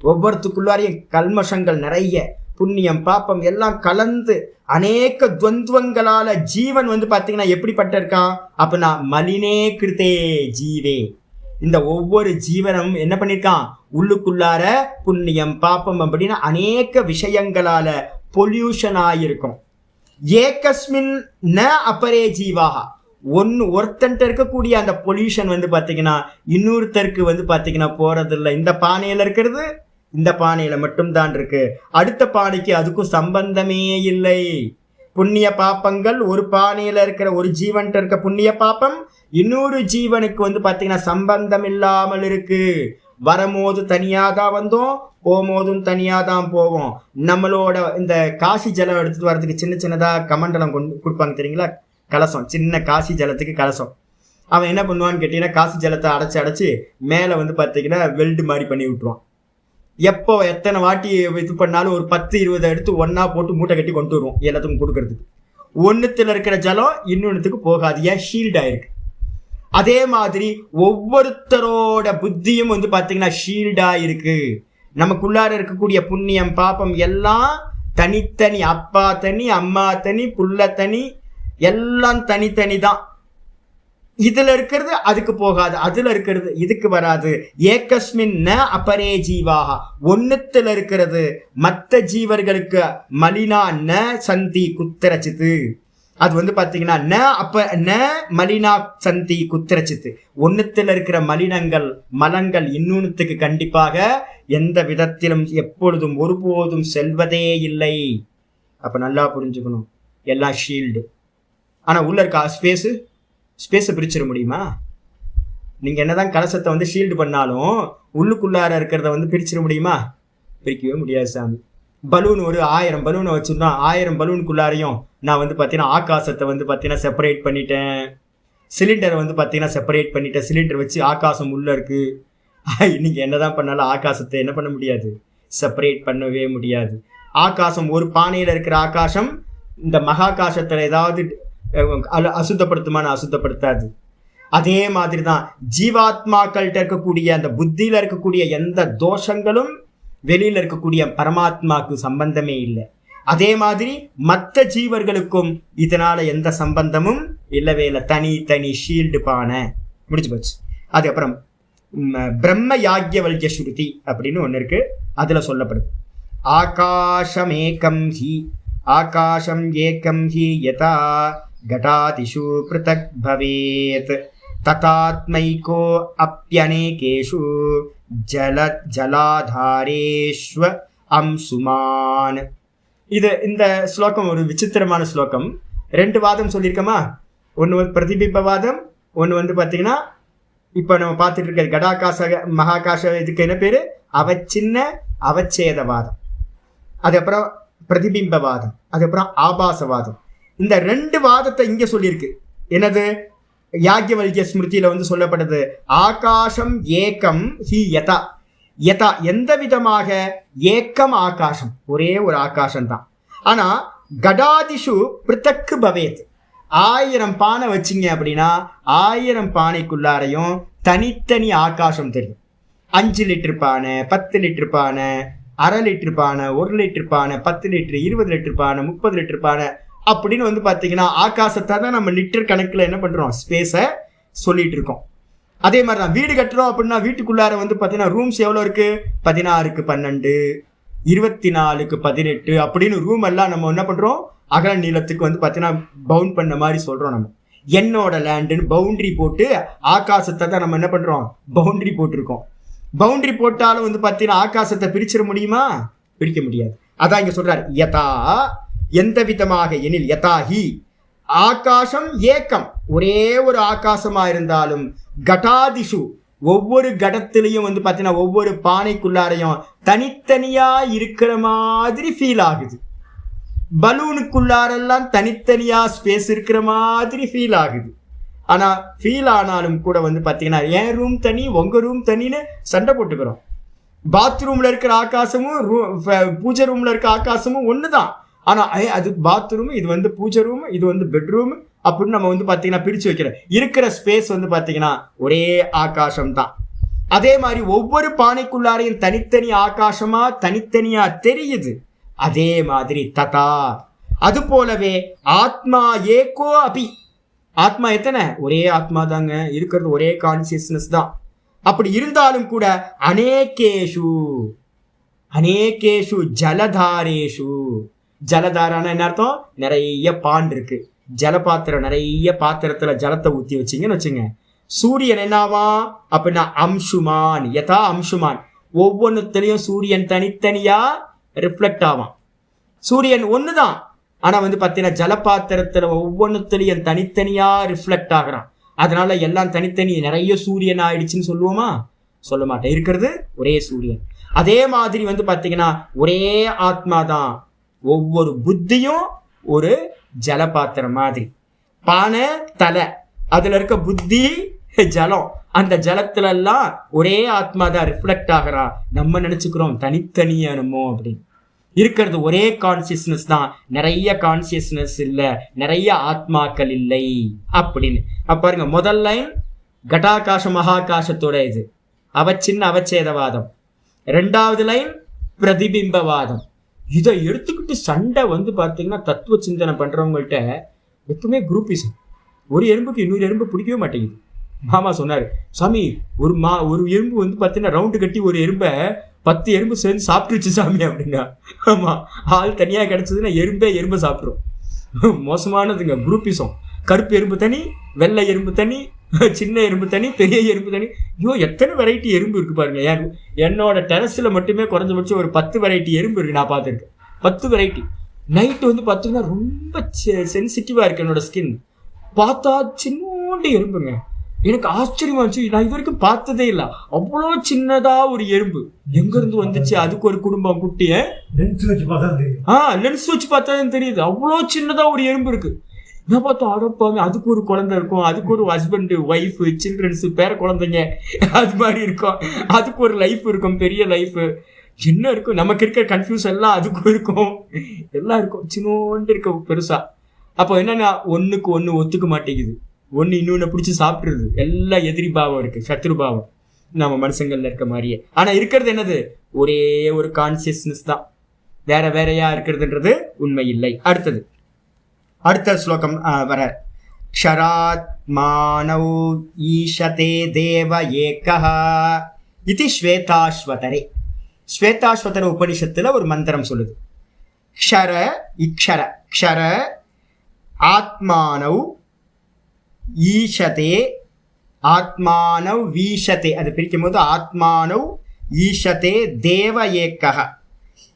ஒவ்வொருத்துக்குள்ளாரையும் கல்மஷங்கள் நிறைய, புண்ணியம் பாப்பம் எல்லாம் கலந்து அநேக துவந்துவங்களால ஜீவன் பார்த்தீங்கன்னா எப்படிப்பட்ட இருக்கான் அப்படின்னா மலினே கிருதே ஜீவே. இந்த ஒவ்வொரு ஜீவனும் என்ன பண்ணியிருக்கான், உள்ளுக்குள்ளார புண்ணியம் பாப்பம் அப்படின்னு அநேக விஷயங்களால பொல்யூஷன் ஆகியிருக்கும். ஏகஸ்மின் ந அபரே ஜீவாக, ஒருத்தன்ட்ட இருக்கக்கூடிய அந்த பொல்யூஷன் பார்த்தீங்கன்னா இன்னொருத்தருக்கு பார்த்தீங்கன்னா போறதில்லை. இந்த பானையில இருக்கிறது இந்த பானையில மட்டும்தான் இருக்கு, அடுத்த பானைக்கு அதுக்கும் சம்பந்தமே இல்லை. புண்ணிய பாப்பங்கள் ஒரு பானையில இருக்கிற ஒரு ஜீவன்கிட்ட இருக்க புண்ணிய பாப்பம் இன்னொரு ஜீவனுக்கு பார்த்தீங்கன்னா சம்பந்தம் இல்லாமல் இருக்கு. வரும்போது தனியாக தான் வந்தோம், போகும்போதும் தனியாக தான் போவோம். நம்மளோட இந்த காசி ஜலம் எடுத்துட்டு வர்றதுக்கு சின்ன சின்னதாக கமண்டலம் கொடுப்பாங்க தெரியுங்களா, கலசம், சின்ன காசி ஜலத்துக்கு கலசம். அவன் என்ன பண்ணுவான்னு கேட்டீங்கன்னா காசி ஜலத்தை அடைச்சி மேலே பார்த்தீங்கன்னா வெல்டு மாதிரி பண்ணி விட்டுருவான். எப்போ எத்தனை வாட்டி இது பண்ணாலும் ஒரு 10-20 எடுத்து ஒன்றா போட்டு மூட்டை கட்டி கொண்டு வருவோம் எல்லாத்துக்கும் கொடுக்கறதுக்கு. ஒன்றுத்தில் இருக்கிற ஜலம் இன்னொன்றுத்துக்கு போகாது, ஏன் ஷீல்ட் ஆயிருக்கு. அதே மாதிரி ஒவ்வொருத்தரோட புத்தியும் பார்த்தீங்கன்னா ஷீல்டா இருக்கு. நமக்குள்ளார இருக்கக்கூடிய புண்ணியம் பாப்பம் எல்லாம் தனித்தனி, அப்பா தனி, அம்மா தனி, புள்ள தனி, எல்லாம் தனித்தனி தான். இதுல இருக்கிறது அதுக்கு போகாது, அதுல இருக்கிறது இதுக்கு வராது. ஏகஸ்மின் ந அபரே ஜீவாக, ஒன்னுத்துல இருக்கிறது மற்ற ஜீவர்களுக்கு மலினா ந சந்தி குத்திரச்சித்து. அது பார்த்தீங்கன்னா ந மலினா சந்தி குத்திரச்சித்து, ஒன்னுத்துல இருக்கிற மலினங்கள் மலங்கள் இன்னொன்னுத்துக்கு கண்டிப்பாக எந்த விதத்திலும் எப்பொழுதும் ஒருபோதும் செல்வதே இல்லை. அப்ப நல்லா புரிஞ்சுக்கணும், எல்லாம் ஷீல்டு. ஆனா உள்ள இருக்க ஸ்பேஸை பிரிச்சிட முடியுமா? நீங்கள் என்னதான் கலசத்தை ஷீல்டு பண்ணாலும் உள்ளுக்குள்ளார இருக்கிறத பிரிச்சிட முடியுமா? பிரிக்கவே முடியாது சாமி. பலூன் ஒரு 1000 பலூனை வச்சுருந்தோம், 1000 பலூனுக்குள்ளாரையும் நான் பார்த்தீங்கன்னா ஆகாசத்தை பார்த்தீங்கன்னா செப்பரேட் பண்ணிட்டேன். சிலிண்டரை பார்த்தீங்கன்னா செப்பரேட் பண்ணிட்டேன். சிலிண்டர் வச்சு ஆகாசம் உள்ளே இருக்குது. நீங்கள் என்னதான் பண்ணாலும் ஆகாசத்தை என்ன பண்ண முடியாது, செப்பரேட் பண்ணவே முடியாது. ஆகாசம் ஒரு பானையில் இருக்கிற ஆகாசம் இந்த மகாகாசத்தில் ஏதாவது அசுத்தப்படுத்துமான அசுத்தப்படுத்தாது. அதே மாதிரி தான் ஜீவாத்மாக்கள்கிட்ட இருக்கக்கூடிய அந்த புத்தியில இருக்கக்கூடிய எந்த தோஷங்களும் வெளியில இருக்கக்கூடிய பரமாத்மாவுக்கு சம்பந்தமே இல்லை. அதே மாதிரி மற்ற ஜீவர்களுக்கும் இதனால எந்த சம்பந்தமும் இல்லவே இல்லை. தனி தனி ஷீல்டு பானை முடிச்சு போச்சு. அதுக்கப்புறம் பிரம்ம யாக்ஞவல்ய ஸ்ருதி அப்படின்னு ஒன்று இருக்கு, அதுல சொல்லப்படுது ஆகாசமேகம் ஹி, ஆகாசம் ஏகம் ஹி யதா घटादिषु पृथक् भवेत् तथात्मैको अप्यनेकेषु जलाधारेष्व अंशुमान्. இது இந்த ஸ்லோகம் ஒரு விசித்திரமான ஸ்லோகம். 2 வாதம் சொல்லியிருக்கோமா, ஒன்று பிரதிபிம்பவாதம், ஒன்று பார்த்தீங்கன்னா இப்போ நம்ம பார்த்துட்டு இருக்கிறது கடாகாச மகாகாச, இதுக்கு என்ன பேர், அவச்சின்ன அவச்சேதவாதம். அதுக்கப்புறம் பிரதிபிம்பவாதம், அதுக்கப்புறம் ஆபாசவாதம். இந்த 2 வாதத்தை இங்க சொல்லியிருக்கு. என்னது, யாக்ஞவல்ய ஸ்மிருதியில சொல்லப்படுது ஆகாசம் ஏகம் ஹி யதா. யதா எந்த விதமாக, ஏக்கம் ஆகாசம், ஒரே ஒரு ஆகாசம் தான். ஆனா கடாதிஷு பிருத்தக்கு பவேத், 1000 பானை வச்சிங்க அப்படின்னா 1000 பானைக்குள்ளாரையும் தனித்தனி ஆகாசம் தெரியும். 5 லிட்டர் பானை, 10 லிட்டர் பானை, அரை லிட்டர் பானை, 1 லிட்டர் பானை, 10 லிட்டர், 20 லிட்டர் பானை, 30 லிட்டர் பானை அப்படின்னு பார்த்தீங்கன்னா ஆகாசத்தை தான் நம்ம லிட்டர் கணக்கில் என்ன பண்ணுறோம், ஸ்பேஸை சொல்லிட்டு இருக்கோம். அதே மாதிரி தான் வீடு கட்டுறோம் அப்படின்னா வீட்டுக்குள்ளார பார்த்தீங்கன்னா ரூம்ஸ் எவ்வளோ இருக்குது, 16க்கு 12, 24க்கு 18 அப்படின்னு ரூம் எல்லாம் நம்ம என்ன பண்ணுறோம், அகல நீளத்துக்கு பார்த்தீங்கன்னா பவுண்ட் பண்ண மாதிரி சொல்கிறோம். நம்ம என்னோட லேண்டுன்னு பவுண்ட்ரி போட்டு ஆகாசத்தை தான் நம்ம என்ன பண்ணுறோம், பவுண்ட்ரி போட்டிருக்கோம். பவுண்ட்ரி போட்டாலும் பார்த்தீங்கன்னா ஆகாசத்தை பிரிச்சிட முடியுமா, பிரிக்க முடியாது. அதான் இங்கே சொல்கிறார் யதா, எந்த விதமாக எனில், யதாஹி ஆகாசம் ஏக்கம், ஒரே ஒரு ஆகாசமா இருந்தாலும் கடாதிஷு ஒவ்வொரு கடத்திலையும் பார்த்தீங்கன்னா ஒவ்வொரு பானைக்குள்ளாரையும் தனித்தனியா இருக்கிற மாதிரி ஃபீல் ஆகுது. பலூனுக்குள்ளாரெல்லாம் தனித்தனியா ஸ்பேஸ் இருக்கிற மாதிரி ஃபீல் ஆகுது. ஆனா ஃபீல் ஆனாலும் கூட பார்த்தீங்கன்னா என் ரூம் தனி உங்க ரூம் தனின்னு சண்டை போட்டுக்கிறோம். பாத்ரூம்ல இருக்கிற ஆகாசமும் பூஜை ரூம்ல இருக்க ஆகாசமும் ஒண்ணுதான். ஆனா அது பாத்ரூம், இது பூஜை ரூம், இது பெட்ரூம், அப்படின்னு நம்ம வந்து பார்த்தீங்கன்னா பிரித்து வைக்கிறோம். இருக்கிற ஸ்பேஸ் வந்து பார்த்தீங்கன்னா ஒரே ஆகாசம் தான். அதே மாதிரி ஒவ்வொரு பானைக்குள்ளாரையும் தனித்தனி ஆகாசமா தனித்தனியா தெரியுது. அதே மாதிரி ததா அது போலவே ஆத்மா ஏகோ அபி, ஆத்மா எத்தனை? ஒரே ஆத்மா தாங்க இருக்கிறது, ஒரே கான்சியஸ்னஸ் தான். அப்படி இருந்தாலும் கூட அநேகேஷு அநேகேஷு ஜலதாரேஷு, ஜலதாரான என்ன அர்த்தம்? நிறைய பாண்ட் இருக்கு, ஜலபாத்திரம், நிறைய பாத்திரத்துல ஜலத்தை ஊற்றி வச்சிங்கன்னு வச்சுங்க. சூரியன் என்னவா அப்படின்னா அம்சுமான், யதா அம்சுமான், ஒவ்வொன்றுத்திலையும் சூரியன் தனித்தனியா ரிஃப்ளெக்ட் ஆவான். சூரியன் ஒன்று தான், ஆனால் வந்து பார்த்தீங்கன்னா ஜலபாத்திரத்தில் ஒவ்வொன்றுத்திலையும் தனித்தனியா ரிஃப்ளெக்ட் ஆகிறான். அதனால எல்லாம் தனித்தனி நிறைய சூரியன் ஆயிடுச்சுன்னு சொல்லுவோமா? சொல்ல மாட்டேன், இருக்கிறது ஒரே சூரியன். அதே மாதிரி வந்து பார்த்தீங்கன்னா ஒரே ஆத்மா தான். ஒவ்வொரு புத்தியும் ஒரு ஜலபாத்திரம் மாதிரி, பானை தலை, அதுல இருக்க புத்தி ஜலம், அந்த ஜலத்துல எல்லாம் ஒரே ஆத்மா தான் ரிஃப்ளெக்ட் ஆகிறா. நம்ம நினைச்சுக்கிறோம் தனித்தனியானுமோ அப்படின்னு. இருக்கிறது ஒரே கான்சியஸ்னஸ் தான், நிறைய கான்சியஸ்னஸ் இல்லை, நிறைய ஆத்மாக்கள் இல்லை அப்படின்னு. பாருங்க, முதல் லைன் கட்டாகாச மகாகாசத்தோட இது அவச்சின்ன அவச்சேதவாதம். ரெண்டாவது லைன் பிரதிபிம்பவாதம். இதை எடுத்துக்கிட்டு சண்டை வந்து பார்த்தீங்கன்னா தத்துவ சிந்தனை பண்றவங்கள்ட்ட எப்பவுமே குரூப்பிசம். ஒரு எறும்புக்கு இன்னொரு எறும்பு பிடிக்கவே மாட்டேங்குது. மாமா சொன்னார், சாமி ஒரு எறும்பு வந்து பார்த்தீங்கன்னா ரவுண்டு கட்டி ஒரு எறும்பை 10 எறும்பு சேர்ந்து சாப்பிட்டுருச்சு சாமி அப்படின்னா. ஆமாம், ஆள் தனியாக கிடச்சதுன்னா எறும்பை சாப்பிட்ரும். மோசமானதுங்க குரூப்பிசம். கருப்பு எறும்பு தனி, வெள்ளை எறும்பு தனி, சின்ன எறும்பு தனி, பெரிய எறும்பு தனி. ஐயோ, எத்தனை வெரைட்டி எறும்பு இருக்கு பாருங்க. என்னோட டெரஸில் மட்டுமே குறைஞ்சபட்சம் ஒரு 10 வெரைட்டி எறும்பு இருக்கு, நான் பார்த்துருக்கேன். 10 வெரைட்டி. நைட்டு வந்து பார்த்தீங்கன்னா ரொம்ப சென்சிட்டிவாக இருக்கு என்னோட ஸ்கின். பார்த்தா சின்னோண்டு எறும்புங்க. எனக்கு ஆச்சரியமா இருந்துச்சு, நான் இது வரைக்கும் பார்த்ததே இல்லை. அவ்வளோ சின்னதா ஒரு எறும்பு எங்கிருந்து வந்துச்சு? அதுக்கு ஒரு குடும்பம் குட்டிய லென்ஸ் வச்சு பார்த்தா தெரியுது. அவ்வளோ சின்னதா ஒரு எறும்பு இருக்கு. நான் பார்த்தோம், அடப்பாங்க, அதுக்கு ஒரு குழந்தை இருக்கும், அதுக்கு ஒரு ஹஸ்பண்ட் ஒய்ஃப் சில்ட்ரன்ஸ் பேர குழந்தைங்க அது மாதிரி இருக்கும், அதுக்கு ஒரு லைஃப் இருக்கும், பெரிய லைஃப். என்ன இருக்கும்? நமக்கு இருக்கிற கன்ஃபியூஸ் எல்லாம் அதுக்கும் இருக்கும், எல்லாம் இருக்கும். சின்னோண்டு இருக்க பெருசா. அப்போ என்னன்னா ஒன்றுக்கு ஒன்று ஒத்துக்க மாட்டேங்குது, ஒன்று இன்னொன்று பிடிச்சி சாப்பிட்றது. எல்லாம் எதிரி பாவம் இருக்கு, சத்ரு பாவம் நம்ம மனுஷங்கள்ல இருக்க மாதிரியே. ஆனால் இருக்கிறது என்னது? ஒரே ஒரு கான்சியஸ்னஸ் தான், வேற வேறையா இருக்கிறதுன்றது உண்மை இல்லை. அடுத்த ஸ்லோகம் வர க்ஷராத்மானௌ ஈஷதே தேவ ஏகஹ இது ஸ்வேதாஸ்வதரே. ஸ்வேதாஸ்வதர உபனிஷத்துல ஒரு மந்திரம் சொல்லுது. க்ஷர இக்ஷர க்ஷர ஆத்மானௌ ஈஷதே ஆத்மானவ் வீஷதே, அது பிரிக்கும் போது ஆத்மானவ் ஈஷதே தேவ ஏக்கஹ.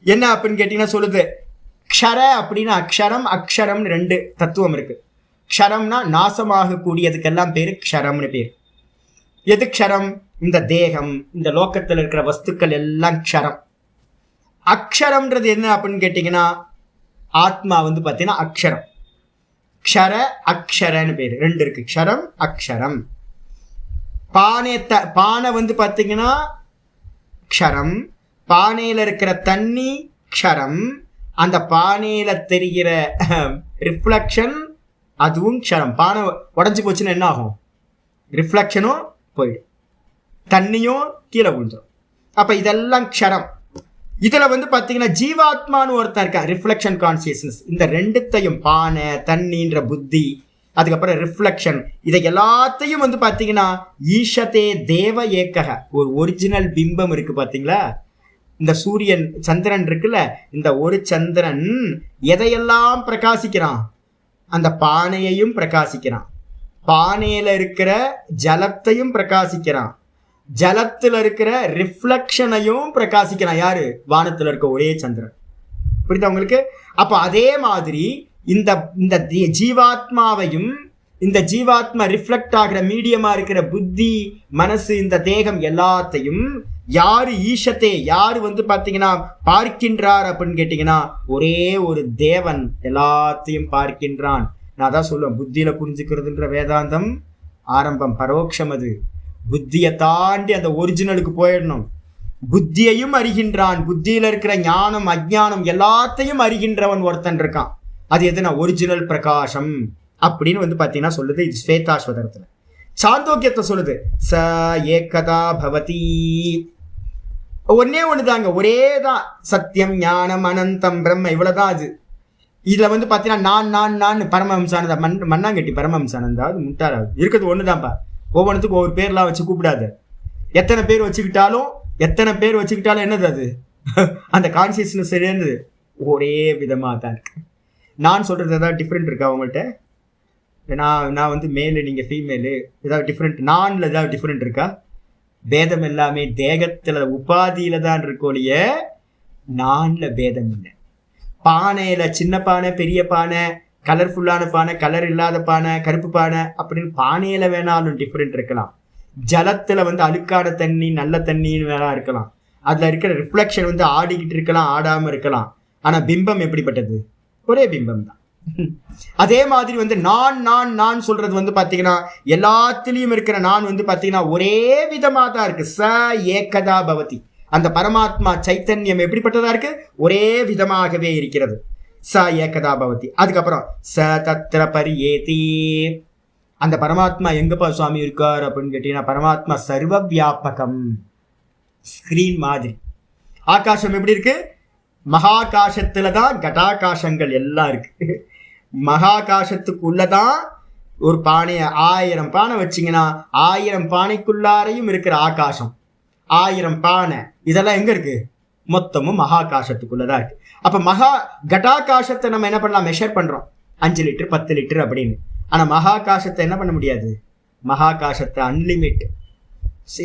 என்ன அப்படின்னு கேட்டீங்கன்னா சொல்லுது, க்ஷர அப்படின்னா அக்ஷரம் அக்ஷரம்னு 2 தத்துவம் இருக்கு. க்ஷரம்னா நாசமாக கூடியதுக்கெல்லாம் பேரு க்ஷரம்னு பேர். எது க்ஷரம்? இந்த தேகம், இந்த லோக்கத்தில் இருக்கிற வஸ்துக்கள் எல்லாம் க்ஷரம். அக்ஷரம்ன்றது என்ன அப்படின்னு கேட்டீங்கன்னா ஆத்மா வந்து பார்த்தீங்கன்னா அக்ஷரம். க்ஷர அக்ஷரன்னு பேர், 2 இருக்கு, க்ஷரம் அக்ஷரம். பானை வந்து பார்த்தீங்கன்னா க்ஷரம், பானையில் இருக்கிற தண்ணி க்ஷரம், அந்த பானையில தெரிகிற ரிஃப்ளக்ஷன் அதுவும் க்ஷரம். பானை உடஞ்சி போச்சுன்னா என்ன ஆகும்? ரிஃப்ளக்ஷனும் போயிடும், தண்ணியும் கீழே விழுந்துடும். அப்ப இதெல்லாம் க்ஷரம். இதுல வந்து பாத்தீங்கன்னா ஜீவாத்மான்னு ஒருத்தன் இருக்கா, ரிஃப்ளெக்ஷன் கான்சியஸ்னஸ். இந்த 2த்தையும், பானை தண்ணின்ற புத்தி, அதுக்கப்புறம் ரிஃப்ளெக்ஷன், இதை எல்லாத்தையும் வந்து பாத்தீங்கன்னா ஈஷதே தேவ ஏக்கக, ஒரு ஒரிஜினல் பிம்பம் இருக்கு பாத்தீங்களா. இந்த சூரியன் சந்திரன் இருக்குல்ல, இந்த ஒரு சந்திரன் எதையெல்லாம் பிரகாசிக்கிறான்? அந்த பானையையும் பிரகாசிக்கிறான், பானையில இருக்கிற ஜலத்தையும் பிரகாசிக்கிறான், ஜலத்தில் இருக்கிற ரிஃப்ளெக்ஷனையும் பிரகாசிக்கிறான். யாரு? வானத்தில் இருக்க ஒரே சந்திரன். புரியுதா உங்களுக்கு? அப்போ அதே மாதிரி இந்த ஜீவாத்மாவையும், இந்த ஜீவாத்மா ரிஃப்ளெக்ட் ஆகிற மீடியமா இருக்கிற புத்தி, மனசு, இந்த தேகம் எல்லாத்தையும் யாரு ஈஷத்தே, யாரு வந்து பார்த்தீங்கன்னா பார்க்கின்றார் அப்படின்னு கேட்டீங்கன்னா ஒரே ஒரு தேவன் எல்லாத்தையும் பார்க்கின்றான். நான் தான் சொல்லுவேன், புத்தியில புரிஞ்சுக்கிறதுன்ற வேதாந்தம் ஆரம்பம், பரோட்சம். அது புத்தியை தாண்டி அந்த ஒரிஜினலுக்கு போயிடணும். புத்தியையும் அறிகின்றான், புத்தியில இருக்கிற ஞானம் அஜ்ஞானம் எல்லாத்தையும் அறிகின்றவன் ஒருத்தன் இருக்கான். அது எதுனா ஒரிஜினல் பிரகாசம். அப்படின்னு வந்து பார்த்தீங்கன்னா சொல்லுது. இது ஸ்வேதாஸ்வதரத்தில். சாந்தோக்கியத்தை சொல்லுது ச ஏகதா பவதி. ஒன்னே ஒன்று தாங்க, ஒரே தான், சத்தியம் ஞானம் அனந்தம் பிரம்ம, இவ்வளோதான் அது. இதில் வந்து பார்த்தீங்கன்னா நான் நான் நான் பரமஹம்சானந்தா மண்ணாங்கட்டி பரமஹம்சானந்தா அது முட்டாளாது. இருக்கிறது ஒன்று தான்ப்பா. ஒவ்வொன்றுத்துக்கும் ஒவ்வொரு பேர்லாம் வச்சு கூப்பிடாது. எத்தனை பேர் வச்சுக்கிட்டாலும் என்னது அது அந்த கான்சியஸ்னஸ் என்னது ஒரே விதமாக தான் இருக்கு. நான் சொல்கிறது ஏதாவது டிஃப்ரெண்ட் இருக்கா அவங்கள்ட்ட? நான் வந்து மேலு, நீங்கள் ஃபீமேலு, ஏதாவது டிஃப்ரெண்ட்? நானில் ஏதாவது டிஃப்ரெண்ட் இருக்கா? பேதம் எல்லாமே தேகத்தில் உபாதியில தான் இருக்கோலிய, நானில் பேதம் இல்லை. பானையில் சின்ன பானை, பெரிய பானை, கலர்ஃபுல்லான பானை, கலர் இல்லாத பானை, கருப்பு பானை அப்படின்னு பானையில் வேணாலும் டிஃப்ரெண்ட் இருக்கலாம். ஜலத்தில் வந்து அழுக்கான தண்ணி நல்ல தண்ணின்னு வேணா இருக்கலாம். அதில் இருக்கிற ரிஃப்ளெக்ஷன் வந்து ஆடிக்கிட்டு இருக்கலாம், ஆடாமல் இருக்கலாம். ஆனால் பிம்பம் எப்படிப்பட்டது? ஒரே பிம்பம் தான். அதே மாதிரி வந்து நான் நான் நான் சொல்றது வந்து பார்த்தீங்கன்னா எல்லாத்துலேயும் இருக்கிற நான் வந்து பார்த்தீங்கன்னா ஒரே விதமாக தான் இருக்கு. ச ஏகதா பவதி. அந்த பரமாத்மா சைத்தன்யம் எப்படிப்பட்டதா இருக்கு? ஒரே விதமாகவே இருக்கிறது. ச ஏகதா பவதி. அதுக்கப்புறம் ச தத்ர பரியேதி. அந்த பரமாத்மா எங்கப்பா சுவாமி இருக்கார் அப்படின்னு கேட்டீங்கன்னா, பரமாத்மா சர்வ வியாபகம். ஸ்கிரீன் மாதிரி. ஆகாசம் எப்படி இருக்கு? மகாகாசத்துல தான் கடாகாசங்கள் எல்லாம் இருக்கு. மகாகாசத்துக்குள்ளதான் ஒரு பானையை 1000 பானை வச்சிங்கன்னா 1000 பானைக்குள்ளாரையும் இருக்கிற ஆகாசம். 1000 பானை இதெல்லாம் எங்க இருக்கு? மொத்தமும் மகாகாசத்துக்குள்ளதான் இருக்கு. அப்ப கடாகாசத்தை நம்ம என்ன பண்ணலாம்? மெஷர் பண்றோம் 5 லிட்டர் 10 லிட்டர் அப்படின்னு. ஆனா மகாகாசத்தை என்ன பண்ண முடியாது. மகாகாசத்தை அன்லிமிட்.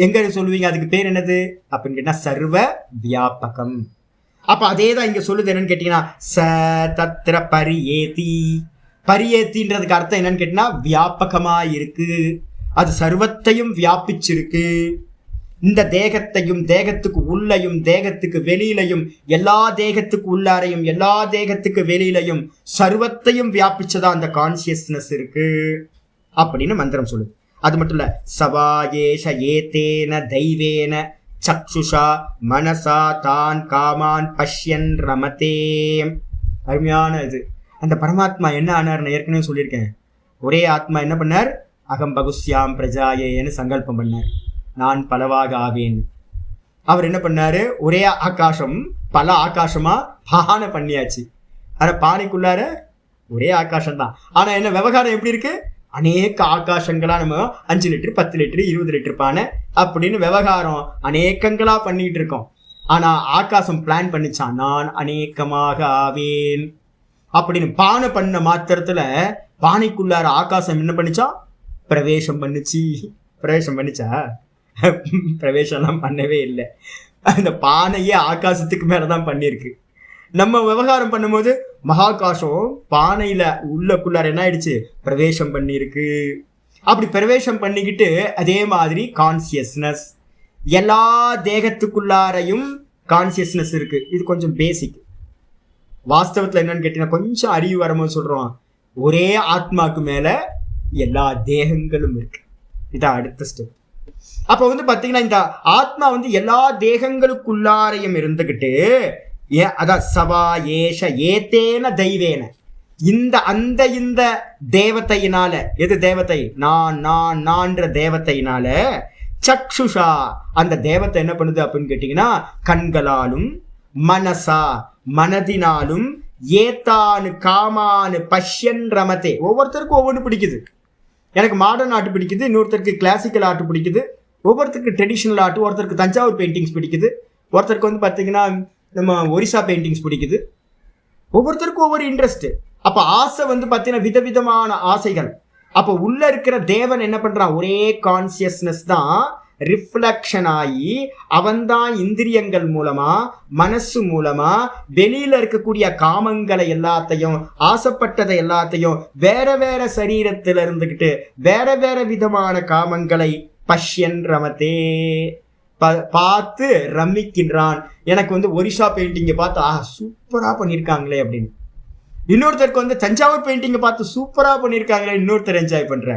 எங்க சொல்லுவீங்க அதுக்கு பேர் என்னது அப்படின்னு கேட்டா சர்வ வியாபகம். அப்ப அதே தான் இங்க சொல்லுது. என்னன்னு கேட்டீங்கன்னா ச தத்ர பரியேதி. பரியேத்தின்றதுக்கு அர்த்தம் என்னன்னு கேட்டீங்கன்னா வியாபகமா இருக்கு, அது சர்வத்தையும் வியாபிச்சிருக்கு. இந்த தேகத்தையும் தேகத்துக்கு உள்ளையும் தேகத்துக்கு வெளியிலையும் எல்லா தேகத்துக்கு உள்ளாரையும் எல்லா தேகத்துக்கு வெளியிலையும் சர்வத்தையும் வியாபிச்சதா அந்த கான்சியஸ்னஸ் இருக்கு அப்படின்னு மந்திரம் சொல்லுது. அது மட்டும் இல்ல, சவாயேஷ ஏதேன தெய்வேன சக்ஷுஷா மனசா தான் காமான் பஷ்யன் ரமதே. அருமையான இது. அந்த பரமாத்மா என்ன ஆனார்? நான் ஏற்கனவே சொல்லியிருக்கேன். ஒரே ஆத்மா என்ன பண்ணார்? அகம் பகுஸ்யாம் பிரஜாயேன்னு சங்கல்பம் பண்ணார். நான் பலவாக ஆவேன். அவர் என்ன பண்ணாரு? ஒரே ஆகாசம் பல ஆகாசமா பானை பண்ணியாச்சு. ஆனா பானைக்குள்ளார ஒரே ஆகாசம் தான். ஆனா என்ன விவகாரம் எப்படி இருக்கு? அநேக ஆகாசங்களா நம்ம 5 லிட்டர் 10 லிட்டர் 20 லிட்டர் பானை அப்படின்னு விவகாரம் அநேகங்களா பண்ணிட்டு இருக்கோம். ஆனா ஆகாசம் பிளான் பண்ணிச்சான், நான் அநேகமாக ஆவேன் அப்படின்னு. பானை பண்ண மாத்திரத்துல பானைக்குள்ளார ஆகாசம் என்ன பண்ணிச்சா? பிரவேசம் பண்ணிச்சு. பிரவேசம் பண்ணிச்சா? பிரவேசம்லாம் பண்ணவே இல்லை. அந்த பானையே ஆகாசத்துக்கு மேலதான் பண்ணிருக்கு. நம்ம விவகாரம் பண்ணும்போது மகாகாசம் பானையில உள்ளக்குள்ளார என்ன ஆயிடுச்சு? பிரவேசம் பண்ணிருக்கு. அப்படி பிரவேசம் பண்ணிக்கிட்டு அதே மாதிரி கான்சியஸ்னஸ் எல்லா தேகத்துக்குள்ளாரையும் கான்சியஸ்னஸ் இருக்கு. இது கொஞ்சம் பேசிக். வாஸ்தவத்துல என்னன்னு கேட்டீங்கன்னா கொஞ்சம் அறிவு வரும்போது சொல்றோம், ஒரே ஆத்மாக்கு மேல எல்லா தேகங்களும் இருக்கு. இதான் அடுத்த ஸ்டெப். அப்ப வந்து பாத்தீங்கன்னா இந்த ஆத்மா வந்து எல்லா தேகங்களுக்குள்ளாரையும் இருந்துகிட்டு அதான் சவா ஏஷ ஏத்தேன தெய்வேன, இந்த தேவத்தையினால, எது தேவத்தை? நான்ற தேவத்தையினால சக்ஷுஷா, அந்த தேவத்தை என்ன பண்ணுது அப்படின்னு கேட்டீங்கன்னா கண்களாலும் மனசா மனதினாலும் ஏத்தானு காமானு பஷ்யன் ரமதே. ஒவ்வொருத்தருக்கும் ஒவ்வொன்று பிடிக்குது. எனக்கு மாடர்ன் ஆர்ட் பிடிக்குது, இன்னொருத்தருக்கு கிளாசிக்கல் ஆர்ட் பிடிக்குது, ஒவ்வொருத்தருக்கு ட்ரெடிஷ்னல் ஆர்ட், ஒருத்தருக்கு தஞ்சாவூர் பெயிண்டிங்ஸ் பிடிக்குது, ஒருத்தருக்கு வந்து பார்த்தீங்கன்னா நம்ம ஒரிசா பெயிண்டிங்ஸ் பிடிக்குது. ஒவ்வொருத்தருக்கும் ஒவ்வொரு இன்ட்ரெஸ்ட். அப்ப ஆசை வந்து பார்த்தீங்கன்னா விதவிதமான ஆசைகள். அப்போ உள்ள இருக்கிற தேவன் என்ன பண்றான்? ஒரே கான்சியஸ்னஸ் தான் ரிஃப்ளெக்ஷன் ஆகி அவன்தான் இந்திரியங்கள் மூலமா மனசு மூலமா வெளியில இருக்கக்கூடிய காமங்களை எல்லாத்தையும் ஆசைப்பட்டதை எல்லாத்தையும் வேற வேற சரீரத்தில் இருந்துகிட்டு வேற வேற விதமான காமங்களை பஷ்யன் ரமதே பார்த்து ரமிக்கின்றான். எனக்கு வந்து ஒரிசா பெயிண்டிங்கை பார்த்து சூப்பரா பண்ணியிருக்காங்களே அப்படின்னு, இன்னொருத்தருக்கு வந்து தஞ்சாவூர் பெயிண்டிங்கை பார்த்து சூப்பரா பண்ணியிருக்காங்களே இன்னொருத்தர் என்ஜாய் பண்ற.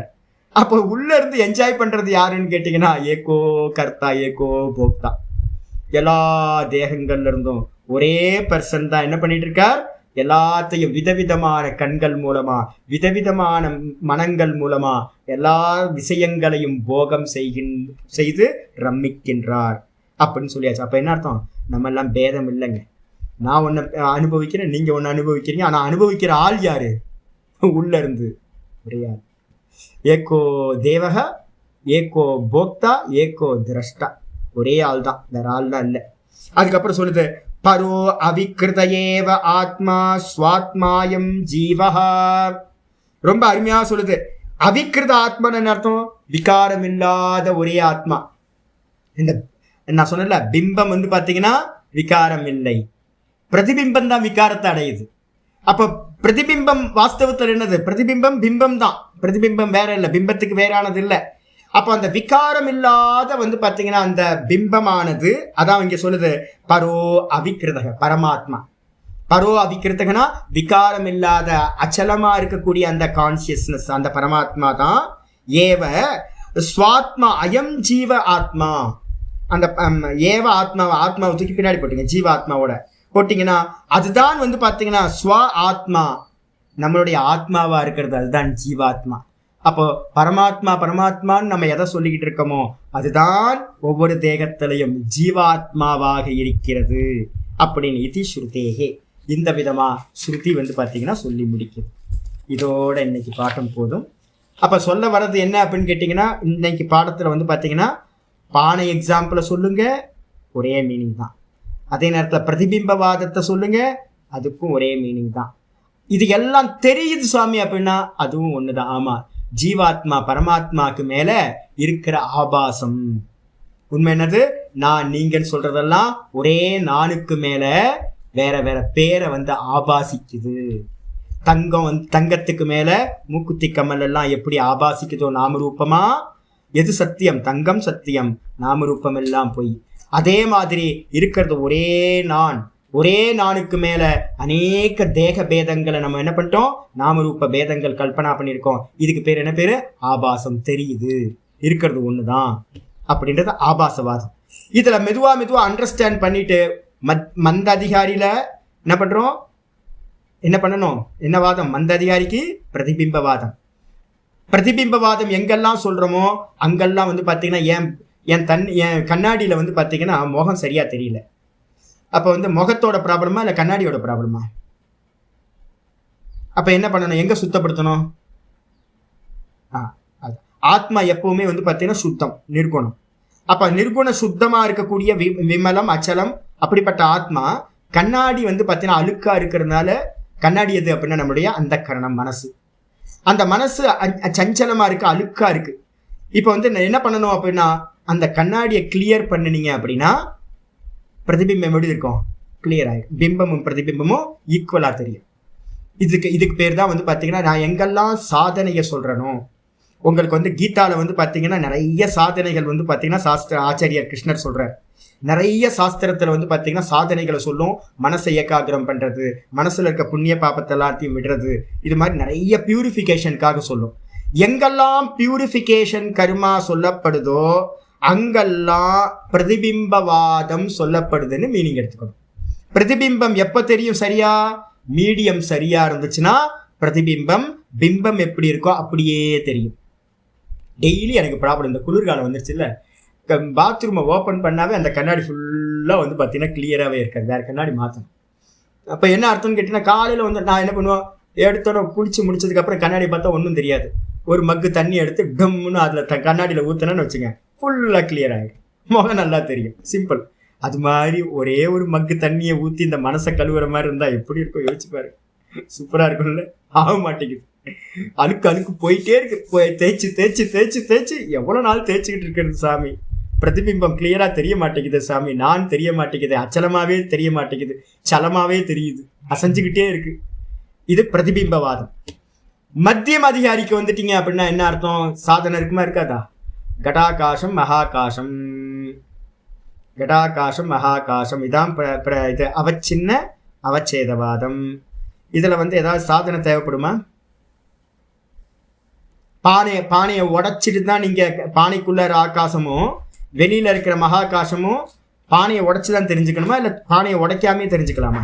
அப்போ உள்ள இருந்து என்ஜாய் பண்றது யாருன்னு கேட்டீங்கன்னா ஏகோ கர்த்தா ஏகோ போக்தா. எல்லா தேகங்கள்ல இருந்தும் ஒரே பர்சன் தான் என்ன பண்ணிட்டு இருக்கார்? எல்லாத்தையும் விதவிதமான கண்கள் மூலமா, விதவிதமான மனங்கள் மூலமா எல்லா விஷயங்களையும் போகம் செய்து ரமிக்கின்றார் அப்படின்னு சொல்லியாச்சு. அப்ப என்ன அர்த்தம்? நம்ம எல்லாம் பேதம் இல்லைங்க. நான் ஒன்னு அனுபவிக்கிறேன், நீங்க ஒன்னு அனுபவிக்கிறீங்க. ஆனா அனுபவிக்கிற ஆள் யாரு? உள்ள இருந்து ஒரே ஆள். ஏகோ தேவக, ஏகோ போக்தா, ஏகோ திரஷ்டா. ஒரே ஆள் தான், வேற ஆள் தான் இல்லை. அதுக்கப்புறம் சொல்லுது, பரோ அவிக்கிருதயேவ ஆத்மா ஸ்வாத்மாயம் ஜீவஹா. ரொம்ப அருமையா சொல்லுது. அவிக்கிருத ஆத்மான்னு அர்த்தம் விகாரம் இல்லாத ஒரே ஆத்மா. இந்த நான் சொன்னல, பிம்பம் வந்து பாத்தீங்கன்னா விகாரம் இல்லை, பிரதிபிம்பம் தான் விகாரத்தை அடையுது. அப்ப பிரதிபிம்பம் வாஸ்தவத்தில் என்னது? பிரதிபிம்பம் பிம்பம் தான், பிரதிபிம்பம் வேற இல்லை, பிம்பத்துக்கு வேறானது இல்லை. அப்போ அந்த விகாரம் இல்லாத வந்து பாத்தீங்கன்னா அந்த பிம்பமானது, அதான் இங்க சொல்லுது பரோ அவிக்கிருதக, பரமாத்மா. பரோ அவிக்கிருதகனா விகாரம் இல்லாத அச்சலமா இருக்கக்கூடிய அந்த கான்சியஸ்னஸ், அந்த பரமாத்மா தான். ஏவ ஸ்வாத்மா அயம் ஜீவ ஆத்மா. அந்த ஏவ ஆத்மாவை தூக்கி பின்னாடி போட்டீங்க, ஜீவ ஆத்மாவோட போட்டீங்கன்னா அதுதான் வந்து பாத்தீங்கன்னா ஸ்வ ஆத்மா, நம்மளுடைய ஆத்மாவா இருக்கிறது, அதுதான் ஜீவாத்மா. அப்போ பரமாத்மான்னு நம்ம எதை சொல்லிக்கிட்டு இருக்கோமோ அதுதான் ஒவ்வொரு தேகத்திலையும் ஜீவாத்மாவாக இருக்கிறது அப்படின்னு இது ஸ்ருதேகே. இந்த விதமா ஸ்ருதி வந்து பாத்தீங்கன்னா சொல்லி முடிக்குது. இதோட இன்னைக்கு பாட்டம் போதும். அப்ப சொல்ல வர்றது என்ன அப்படின்னு கேட்டீங்கன்னா, இன்னைக்கு பாடத்துல வந்து பாத்தீங்கன்னா பானை எக்ஸாம்பிளை சொல்லுங்க, ஒரே மீனிங் தான். அதே நேரத்தில் பிரதிபிம்பவாதத்தை சொல்லுங்க, அதுக்கும் ஒரே மீனிங் தான். இது எல்லாம் தெரியுது சுவாமி அப்படின்னா அதுவும் ஒண்ணுதான். ஆமா, ஜீவாத்மா பரமாத்மாக்கு மேல இருக்கிற ஆபாசம். உண்மை என்னது? நான் நீங்கள் சொல்றதெல்லாம் ஒரே நானுக்கு மேல வேற வேற பேரை வந்து ஆபாசிக்குது. தங்கத்துக்கு மேல மூக்குத்தி கமல் எல்லாம் எப்படி ஆபாசிக்குதோ நாமரூபமா, எது சத்தியம்? தங்கம் சத்தியம், நாமரூபம் எல்லாம் பொய். அதே மாதிரி இருக்கிறது ஒரே நான். ஒரே நானுக்கு மேல அநேக தேக பேதங்களை நம்ம என்ன பண்ணிட்டோம்? நாமரூப பேதங்கள் கல்பனா பண்ணியிருக்கோம். இதுக்கு பேர் என்ன பேரு? ஆபாசம். தெரியுது, இருக்கிறது ஒண்ணுதான் அப்படின்றது ஆபாசவாதம். இதுல மெதுவா அண்டர்ஸ்டாண்ட் பண்ணிட்டு மந்த அதிகாரியில என்ன பண்றோம்? என்ன பண்ணணும்? என்ன வாதம்? மந்த அதிகாரிக்கு பிரதிபிம்பவாதம். பிரதிபிம்பவாதம் எங்கெல்லாம் சொல்றோமோ அங்கெல்லாம் வந்து பாத்தீங்கன்னா என் கண்ணாடியில வந்து பாத்தீங்கன்னா முகம் சரியா தெரியல. அப்ப வந்து முகத்தோட ப்ராப்ளமா இல்ல கண்ணாடியோட ப்ராப்ளமா? அப்ப என்ன பண்ணணும்? எங்க சுத்தப்படுத்தணும்? ஆத்மா எப்பவுமே வந்து பாத்தீங்கன்னா சுத்தம், நிர்குணம். அப்ப நிர்குண சுத்தமா இருக்கக்கூடிய விமலம் அச்சலம் அப்படிப்பட்ட ஆத்மா கண்ணாடி வந்து பாத்தீங்கன்னா அழுக்கா இருக்கிறதுனால, கண்ணாடி எது அப்படின்னா நம்முடைய அந்த கரணம், மனசு. அந்த மனசு சஞ்சலமா இருக்கு, அழுக்கா இருக்கு. இப்ப வந்து என்ன பண்ணணும் அப்படின்னா, அந்த கண்ணாடியை கிளியர் பண்ணினீங்க அப்படின்னா பிரதிபிம்பம் எப்படி இருக்கும்? கிளியர் ஆகிடும். பிம்பமும் பிரதிபிம்பமும் ஈக்குவலா தெரியும். இதுக்கு பேர் தான் வந்து பாத்தீங்கன்னா, நான் எங்கெல்லாம் சாதனையை சொல்றேனோ, உங்களுக்கு வந்து கீதால வந்து பாத்தீங்கன்னா நிறைய சாதனைகள் வந்து பாத்தீங்கன்னா சாஸ்திர ஆச்சாரியர் கிருஷ்ணர் சொல்றார். நிறைய சாஸ்திரத்துல வந்து பாத்தீங்கன்னா சாதனைகளை சொல்லும். மனசை ஏகாகிரம் பண்றது, மனசுல இருக்க புண்ணிய பாபத்தை எல்லாத்தையும் விடுறது, இது மாதிரி நிறைய பியூரிஃபிகேஷனுக்காக சொல்லும். எங்கெல்லாம் பியூரிஃபிகேஷன் கர்மா சொல்லப்படுதோ அங்கெல்லாம் பிரதிபிம்பவாதம் சொல்லப்படுதுன்னு மீனிங் எடுத்துக்கணும். பிரதிபிம்பம் எப்ப தெரியும் சரியா? மீடியம் சரியா இருந்துச்சுன்னா பிரதிபிம்பம், பிம்பம் எப்படி இருக்கோ அப்படியே தெரியும். டெய்லி எனக்கு ப்ராப்ளம், இந்த குளிர்காலம் வந்துருச்சு இல்லை, பாத்ரூமை ஓப்பன் பண்ணாவே அந்த கண்ணாடி ஃபுல்லாக வந்து பார்த்தீங்கன்னா கிளியராகவே இருக்காது, வேறு கண்ணாடி மாற்றணும். அப்போ என்ன அர்த்தம்னு கேட்டிங்கன்னா, காலையில் வந்து நான் என்ன பண்ணுவேன், எடுத்தோட குளிச்சு முடிச்சதுக்கப்புறம் கண்ணாடி பார்த்தா ஒன்றும் தெரியாது. ஒரு மக்கு தண்ணி எடுத்து டம்னு அதில் கண்ணாடியில் ஊற்றினேன்னு வச்சுங்க, ஃபுல்லாக கிளியர் ஆகிடும், முகம் நல்லா தெரியும். சிம்பிள். அது மாதிரி ஒரே ஒரு மக்கு தண்ணியை ஊற்றி இந்த மனசை கழுவுற மாதிரி இருந்தால் எப்படி இருக்கும் யோசிச்சு பாரு. சூப்பராக இருக்கும்ல? ஆக மாட்டேங்குது. அழுக்கு போயிட்டே இருக்கு. தேய்ச்சி தேய்ச்சி தேய்ச்சி தேய்ச்சி எவ்வளோ நாள் தேய்ச்சிக்கிட்டு இருக்கிறது சாமி. பிரதிபிம்பம் கிளியரா தெரிய மாட்டேங்குது சாமி. நான் தெரிய மாட்டேங்குது, அச்சலமாவே தெரிய மாட்டேங்குது, சலமாவே தெரியுது, அசைஞ்சுக்கிட்டே இருக்கு. இது பிரதிபிம்பவாதம். மத்தியம் அதிகாரிக்கு வந்துட்டீங்க அப்படின்னா என்ன அர்த்தம்? சாதனை இருக்குமா இருக்காதா? கடாகாசம் மகாகாசம், கடாகாசம் மகாகாசம், இதான் இது அவச்சின்ன அவச்சேதவாதம். இதுல வந்து ஏதாவது சாதனை தேவைப்படுமா? பானையை உடைச்சிட்டு தான் நீங்க பானைக்குள்ள ஆகாசமும் வெளியில இருக்கிற மகாகாசமும் பானையை உடைச்சுதான் தெரிஞ்சுக்கணுமா, இல்ல பானையை உடைக்காமே தெரிஞ்சுக்கலாமா?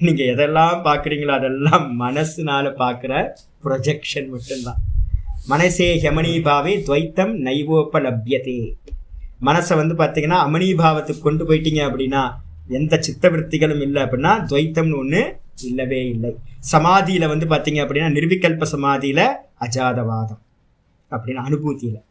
நீங்கள் எதெல்லாம் பார்க்குறீங்களோ அதெல்லாம் மனசுனால பார்க்குற ப்ரொஜெக்ஷன் மட்டும்தான். மனசே ஹெமனீபாவே துவைத்தம் நைவோபலப்யதே. மனசை வந்து பார்த்தீங்கன்னா அமனீபாவத்துக்கு கொண்டு போயிட்டீங்க அப்படின்னா, எந்த சித்தவருத்திகளும் இல்லை அப்படின்னா துவைத்தம்னு ஒன்று இல்லவே இல்லை. சமாதியில் வந்து பார்த்தீங்க அப்படின்னா நிர்விகல்ப சமாதியில் அஜாதவாதம் அப்படின்னு அனுபூதியில்.